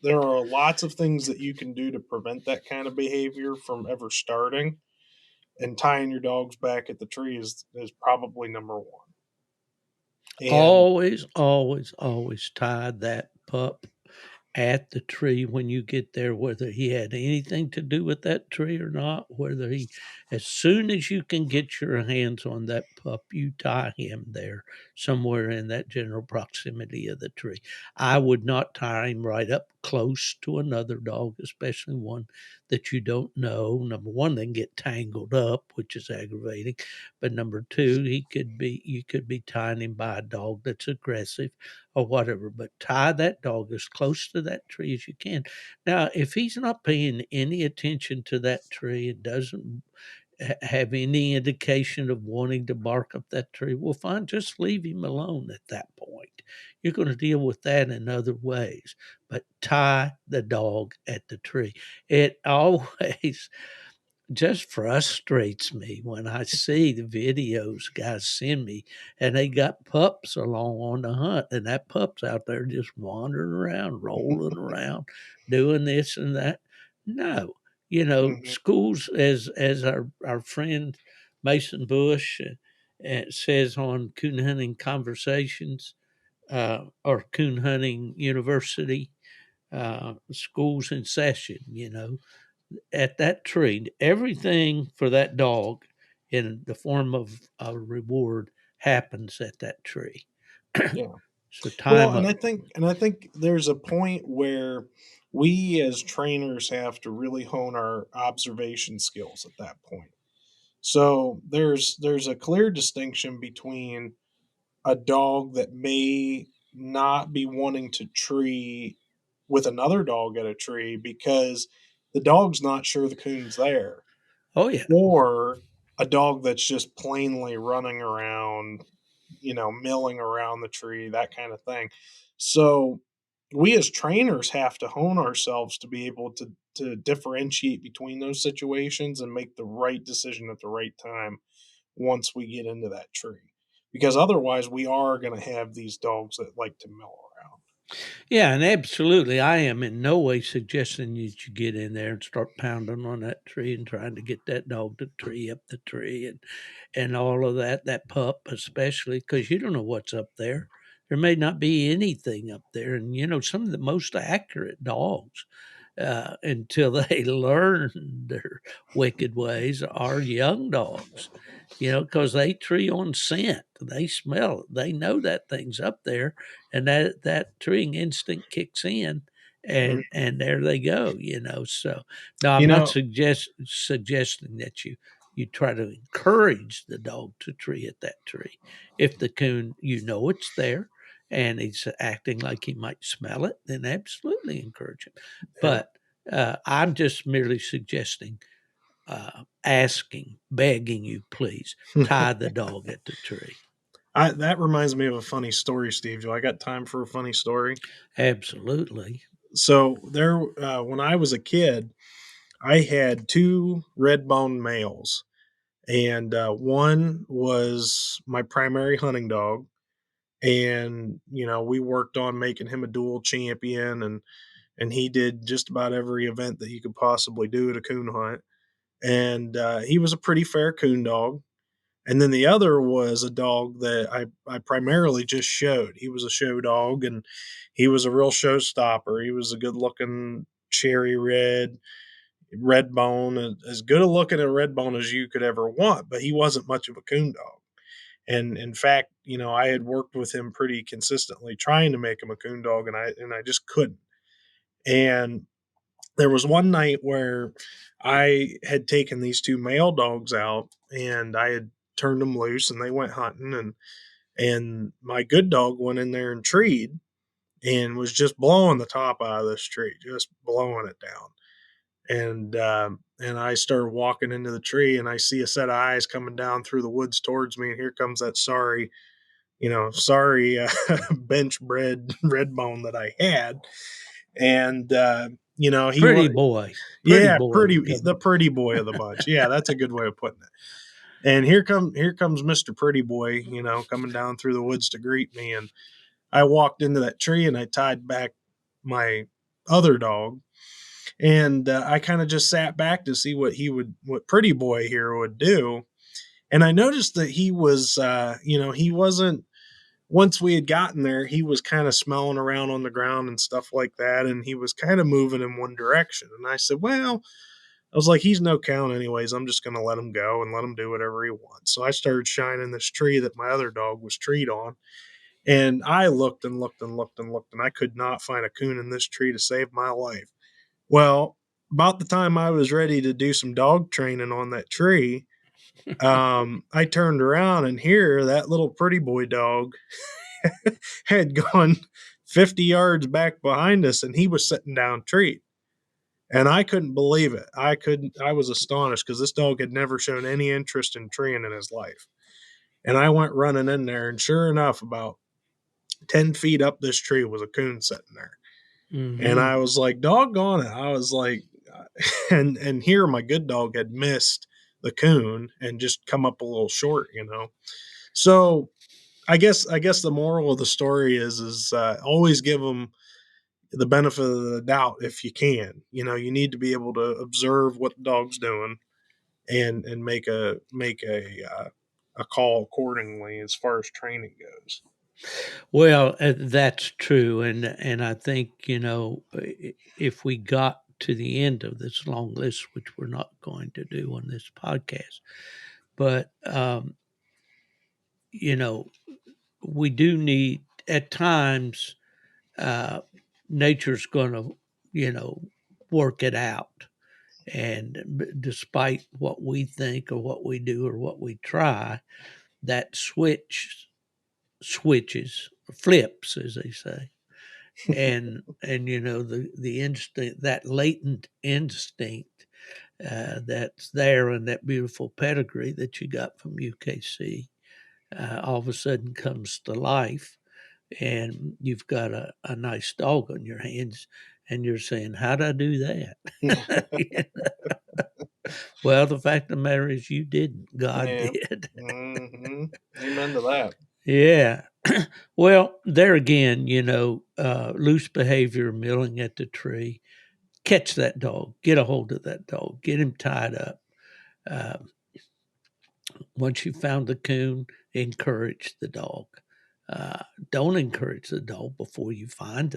there are lots of things that you can do to prevent that kind of behavior from ever starting, and tying your dogs back at the tree is probably number one. And Always, always, always tie that pup at the tree when you get there, whether he had anything to do with that tree or not, whether he, as soon as you can get your hands on that pup, you tie him there somewhere in that general proximity of the tree. I would not tie him right up close to another dog, especially one that you don't know. Number one, they can get tangled up, which is aggravating. But number two, you could be tying him by a dog that's aggressive or whatever, but tie that dog as close to that tree as you can. Now, if he's not paying any attention to that tree and doesn't have any indication of wanting to bark up that tree, well, fine, just leave him alone at that point. You're going to deal with that in other ways, but tie the dog at the tree. It always just frustrates me when I see the videos guys send me and they got pups along on the hunt and that pup's out there just wandering around, rolling around, doing this and that. No, mhm, schools, as our friend Mason Bush says on Coon Hunting Conversations, or Coon Hunting University, schools in session, at that tree, everything for that dog in the form of a reward happens at that tree. yeah. So Well, time and I up. think and I think there's a point where we as trainers have to really hone our observation skills at that point. So there's a clear distinction between a dog that may not be wanting to tree with another dog at a tree because the dog's not sure the coon's there, Oh yeah. or a dog that's just plainly running around, milling around the tree, that kind of thing. So we as trainers have to hone ourselves to be able to differentiate between those situations and make the right decision at the right time once we get into that tree. Because otherwise we are going to have these dogs that like to mill around. Yeah, and absolutely. I am in no way suggesting that you get in there and start pounding on that tree and trying to get that dog to tree up the tree and all of that, that pup especially, because you don't know what's up there. There may not be anything up there. And, some of the most accurate dogs, until they learn their wicked ways, are young dogs, because they tree on scent. They smell it. They know that thing's up there, and that treeing instinct kicks in, Mhm. and there they go. So no, You I'm not know, suggesting that you try to encourage the dog to tree at that tree. If the coon, it's there, and he's acting like he might smell it, then absolutely encourage him. yeah. But I'm just merely suggesting, asking, begging you, please tie the dog at the tree. That reminds me of a funny story, Steve. Do I got time for a funny story? Absolutely. So there, when I was a kid, I had two red bone males, and one was my primary hunting dog, and we worked on making him a dual champion, and he did just about every event that you could possibly do at a coon hunt, and he was a pretty fair coon dog. And then the other was a dog that I primarily just showed. He was a show dog, and he was a real showstopper. He was a good looking cherry red bone, as good a looking a red bone as you could ever want, but he wasn't much of a coon dog. And in fact, I had worked with him pretty consistently trying to make him a coon dog, and I just couldn't. And there was one night where I had taken these two male dogs out, and I had turned them loose, and they went hunting, and my good dog went in there and treed and was just blowing the top out of this tree, just blowing it down. And I started walking into the tree, and I see a set of eyes coming down through the woods towards me, and here comes that sorry bench bred red bone that I had. And he Pretty was, boy. Pretty yeah, boy. the pretty boy of the bunch. Yeah, that's a good way of putting it. And here comes Mr. Pretty Boy, coming down through the woods to greet me. And I walked into that tree, and I tied back my other dog, and I kind of just sat back to see what Pretty Boy here would do. And I noticed that he was, he wasn't. Once we had gotten there, he was kind of smelling around on the ground and stuff like that, and he was kind of moving in one direction. And I said, well, I was like, he's no count anyways. I'm just going to let him go and let him do whatever he wants. So I started shining this tree that my other dog was treed on. And I looked and looked and looked and looked, and I could not find a coon in this tree to save my life. Well, about the time I was ready to do some dog training on that tree, I turned around, and here that little Pretty Boy dog had gone 50 yards back behind us, and he was sitting down treed. And I couldn't believe it. I was astonished because this dog had never shown any interest in treeing in his life. And I went running in there, and sure enough, about 10 feet up this tree was a coon sitting there. And Mm-hmm. I was like, doggone it. I was like, and here my good dog had missed the coon and just come up a little short. So I guess the moral of the story is always give them the benefit of the doubt if you can. You need to be able to observe what the dog's doing and make a call accordingly as far as training goes. Well, that's true, and I think if we got to the end of this long list, which we're not going to do on this podcast, but you know, we do need at times. Uh, nature's going to, work it out, and despite what we think or what we do or what we try, that switches, flips, as they say. And the instinct, that latent instinct, that's there in that beautiful pedigree that you got from UKC, all of a sudden comes to life, and you've got a nice dog on your hands, and you're saying, how'd I do that? Well, the fact of the matter is you didn't, God Yeah. did. Mm-hmm. Amen to that. Yeah. Well, there again, loose behavior, milling at the tree. Catch that dog. Get a hold of that dog. Get him tied up. Uh, Once you found the coon, encourage the dog. Uh, don't encourage the dog before you find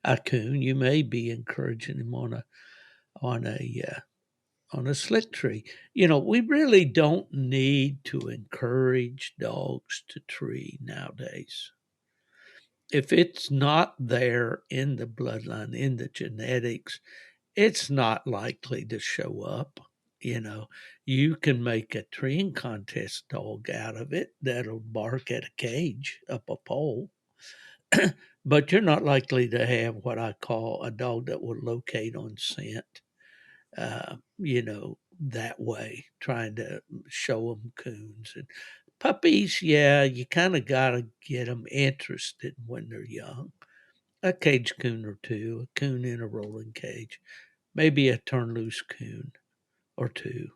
a coon. You may be encouraging him on a on a slick tree. We really don't need to encourage dogs to tree nowadays. If it's not there in the bloodline, in the genetics, it's not likely to show up. You can make a treeing contest dog out of it that'll bark at a cage up a pole, but you're not likely to have what I call a dog that will locate on scent, that way, trying to show them coons. And puppies, yeah, you kind of got to get them interested when they're young. A cage coon or two, a coon in a rolling cage, maybe a turn loose coon or two.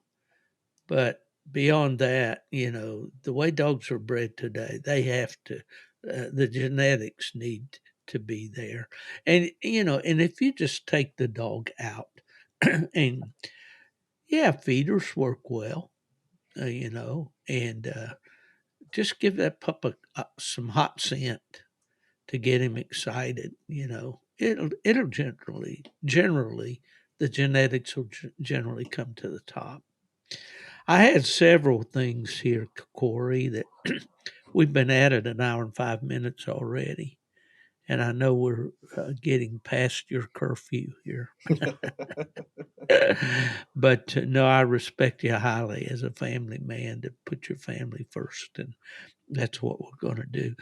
But beyond that, the way dogs are bred today, they have to, the genetics need to be there. And if you just take the dog out and, yeah, feeders work well, and just give that pup some hot scent to get him excited. It'll generally the genetics will generally come to the top. I had several things here, Corey, that we've been at it an hour and 5 minutes already, and I know we're getting past your curfew here. But no, I respect you highly as a family man to put your family first, and that's what we're going to do.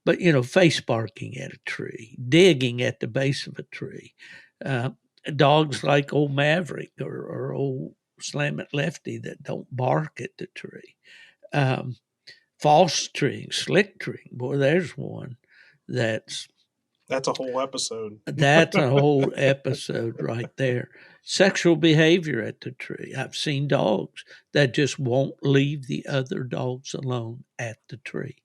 But face barking at a tree, digging at the base of a tree, uh, dogs like old Maverick or old Slam It Lefty that don't bark at the tree, um, false treeing, slick treeing. Boy, there's one that's That's a whole episode. that's a whole episode right there. Sexual behavior at the tree. I've seen dogs that just won't leave the other dogs alone at the tree.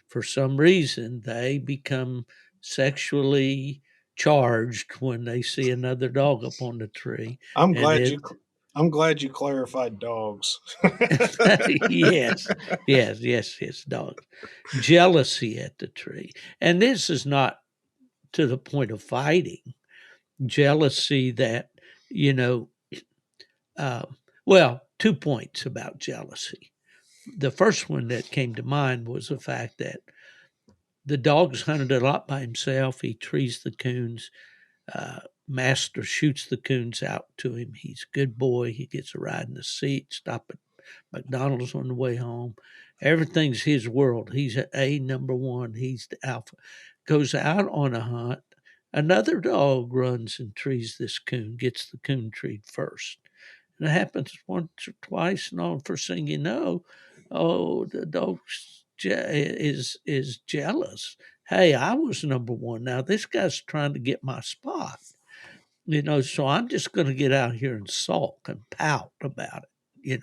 For some reason, they become sexually charged when they see another dog up on the tree. I'm And glad you. I'm glad you clarified dogs. yes, yes, dogs. Jealousy at the tree. And this is not to the point of fighting. Jealousy that, you know, uh, well, 2 points about jealousy. The first one that came to mind was the fact that the dog's hunted a lot by himself. He trees the coons. Master shoots the coons out to him. He's a good boy. He gets a ride in the seat, stop at McDonald's on the way home. Everything's his world. He's a number one. He's the alpha. Goes out on a hunt. Another dog runs and trees this coon, gets the coon treed first. And it happens once or twice, and all first thing you know, oh, the dog is jealous. Hey, I was number one. Now this guy's trying to get my spot. So I'm just going to get out here and sulk and pout about it.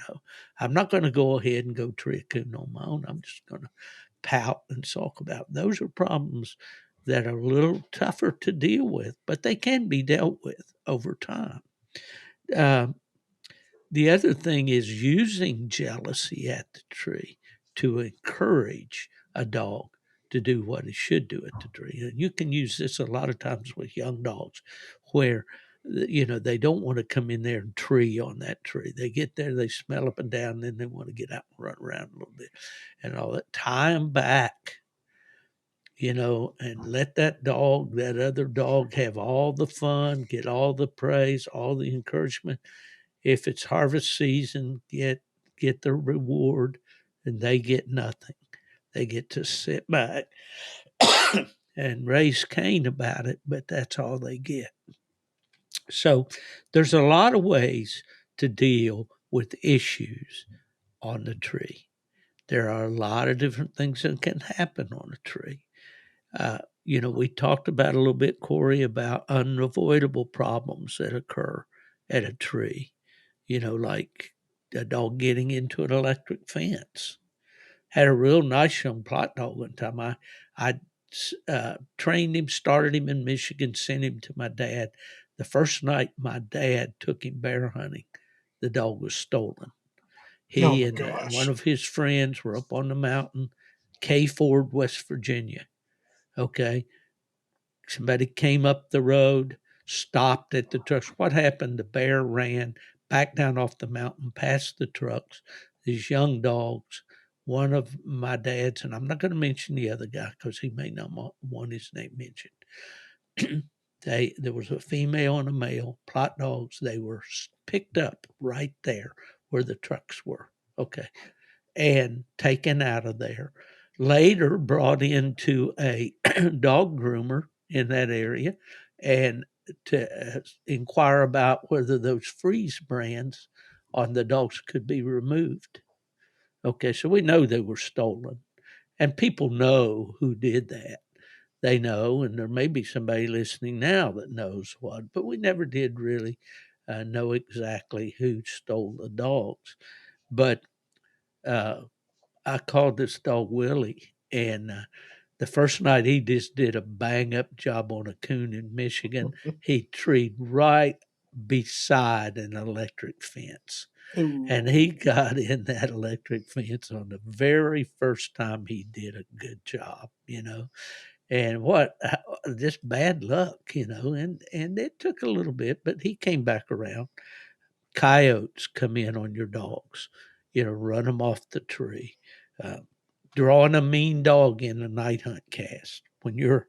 I'm not going to go ahead and go tree a coon on my own. I'm just going to pout and sulk about it. Those are problems that are a little tougher to deal with, but they can be dealt with over time. Um, the other thing is using jealousy at the tree to encourage a dog to do what he should do at the tree. And you can use this a lot of times with young dogs where they don't want to come in there and tree on that tree. They get there, they smell up and down, and then they want to get out and run around a little bit and all that. Tie them back, and let that other dog have all the fun, get all the praise, all the encouragement. If it's harvest season, get the reward, and they get nothing. They get to sit back and raise Cain about it, but that's all they get. So there's a lot of ways to deal with issues on the tree. There are a lot of different things that can happen on a tree. We talked about a little bit, Corey, about unavoidable problems that occur at a tree. Like a dog getting into an electric fence. Had a real nice young plot dog one time. I trained him, started him in Michigan, sent him to my dad. The first night my dad took him bear hunting, the dog was stolen. Oh He my and one gosh. of his friends were up on the mountain, K Ford, West Virginia. Okay. Somebody came up the road, stopped at the trucks. What happened? The bear ran back down off the mountain, past the trucks. These young dogs, one of my dad's, and I'm not going to mention the other guy because he may not want his name mentioned. There was a female and a male plot dogs. They were picked up right there where the trucks were. Okay, and taken out of there. Later brought into a dog groomer in that area and to inquire about whether those freeze brands on the dogs could be removed. Okay, so we know they were stolen, and people know who did that. They know, and there may be somebody listening now that knows what, but we never did really know exactly who stole the dogs. But uh, I called this dog Willie, and the first night he just did a bang up job on a coon in Michigan. He treed right beside an electric fence. And he Ooh. got in that electric fence on the very first time he did a good job, you know. And what just bad luck, you know, and it took a little bit, but he came back around. Coyotes come in on your dogs, you know, run them off the tree. Uh, Drawing a mean dog in a night hunt cast when you're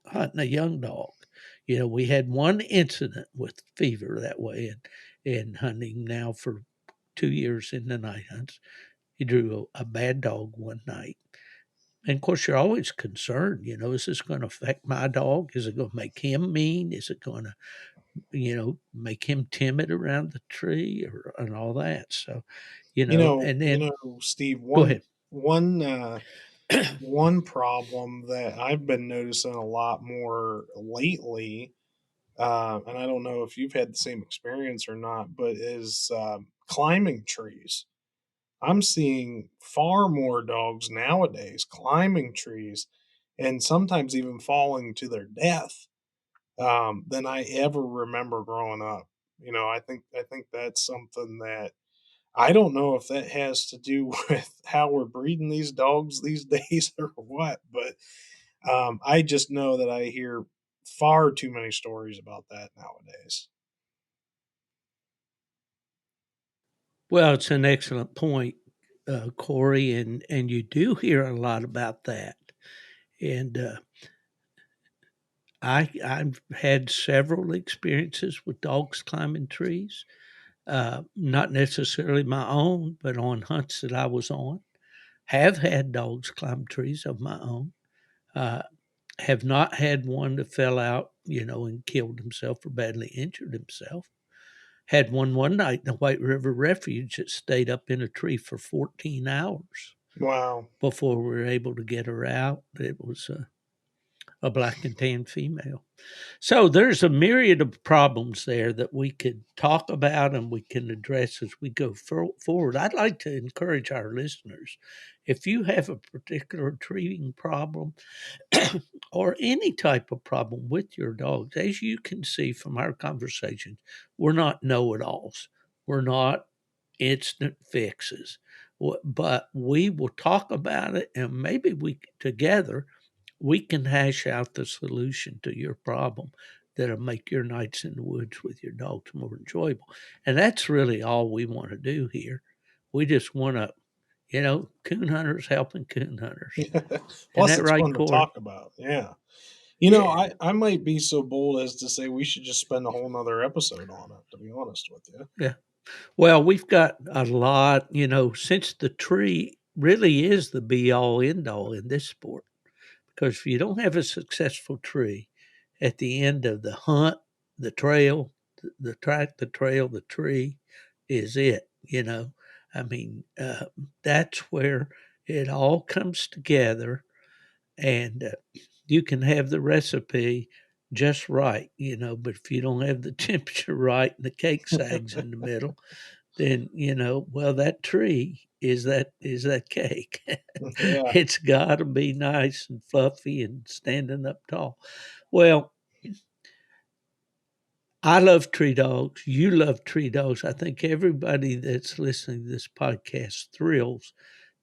hunting a young dog. You know, we had one incident with fever that way in hunting now for 2 years in the night hunts. He drew a bad dog one night. And of course, you're always concerned, you know, is this going to affect my dog? Is it going to make him mean? Is it going to, you know, make him timid around the tree or and all that? So, and You then know, Steve, go ahead. one one problem that I've been noticing a lot more lately, and I don't know if you've had the same experience or not, but is climbing trees. I'm seeing far more dogs nowadays climbing trees and sometimes even falling to their death than I ever remember growing up. You know, I think that's something that I don't know if that has to do with how we're breeding these dogs these days or what, but I just know that I hear far too many stories about that nowadays. Well, it's an excellent point, Corey, and you do hear a lot about that. And I've had several experiences with dogs climbing trees, not necessarily my own, but on hunts that I was on. Have had dogs climb trees of my own. Uh, have not had one that fell out, you know, and killed himself or badly injured himself. Had one night in the White River Refuge that stayed up in a tree for 14 hours Wow. before we were able to get her out. It was a black and tan female. So there's a myriad of problems there that we could talk about and we can address as we go forward. I'd like to encourage our listeners, if you have a particular treating problem or any type of problem with your dogs, as you can see from our conversations, we're not know-it-alls. We're not instant fixes, but we will talk about it and maybe we together we can hash out the solution to your problem that'll make your nights in the woods with your dogs more enjoyable. And that's really all we want to do here. We just want to, you know, coon hunters helping coon hunters. Isn't Plus, that it's right, fun to Corey? talk about. Yeah. You know, Yeah, I might be so bold as to say we should just spend a whole nother episode on it, to be honest with you. yeah. Well, we've got a lot, you know, since the tree really is the be all end all in this sport. Because if you don't have a successful tree at the end of the hunt, the trail, the track, the trail, the tree is it, you know. I mean, that's where it all comes together, and you can have the recipe just right, you know, but if you don't have the temperature right and the cake sags in the middle, then well, that tree is that cake. Yeah. It's got to be nice and fluffy and standing up tall. Well, I love tree dogs. You love tree dogs. I think everybody that's listening to this podcast thrills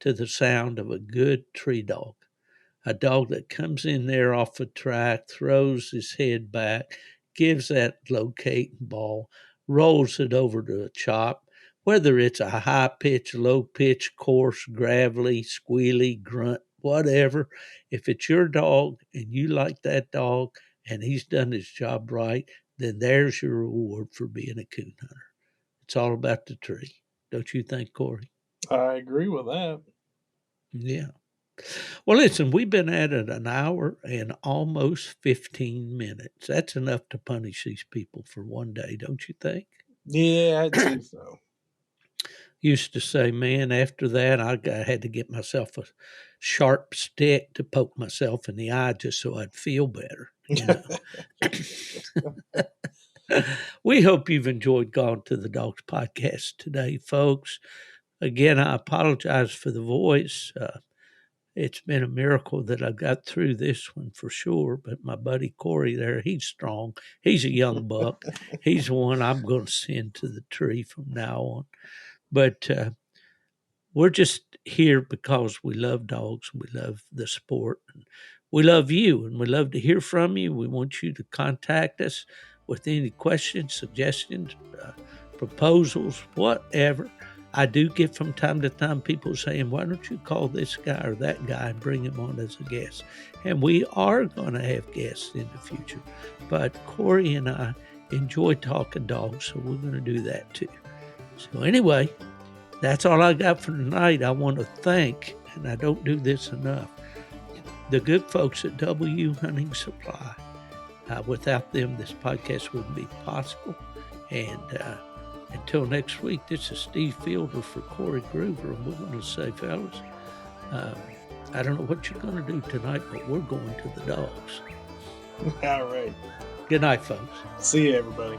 to the sound of a good tree dog. A dog that comes in there off the track, throws his head back, gives that locating ball, rolls it over to a chop, whether it's a high pitch, low pitch, coarse, gravelly, squealy, grunt, whatever. If it's your dog and you like that dog and he's done his job right, then there's your reward for being a coon hunter. It's all about the tree. Don't you think, Corey? I agree with that. Yeah. Well, listen, we've been at it an hour and almost 15 minutes. That's enough to punish these people for one day, don't you think? Yeah, I'd say so. Used to say, man, after that, I had to get myself a sharp stick to poke myself in the eye just so I'd feel better, We hope you've enjoyed Gone to the Dogs podcast today, folks. Again, I apologize for the voice. It's been a miracle that I got through this one for sure. But my buddy Corey there, he's strong. He's a young buck. He's the one I'm going to send to the tree from now on. But we're just here because we love dogs. We love the sport. And we love you, and we love to hear from you. We want you to contact us with any questions, suggestions, proposals, whatever. I do get from time to time people saying, why don't you call this guy or that guy and bring him on as a guest? And we are going to have guests in the future. But Corey and I enjoy talking dogs, so we're going to do that too. So anyway, that's all I got for tonight. I want to thank, and I don't do this enough, the good folks at W Hunting Supply. Without them, this podcast wouldn't be possible. And until next week, this is Steve Fielder for Corey Groover, and we're going to say, fellas, I don't know what you're going to do tonight, but we're going to the dogs. All right. Good night, folks. See you, everybody.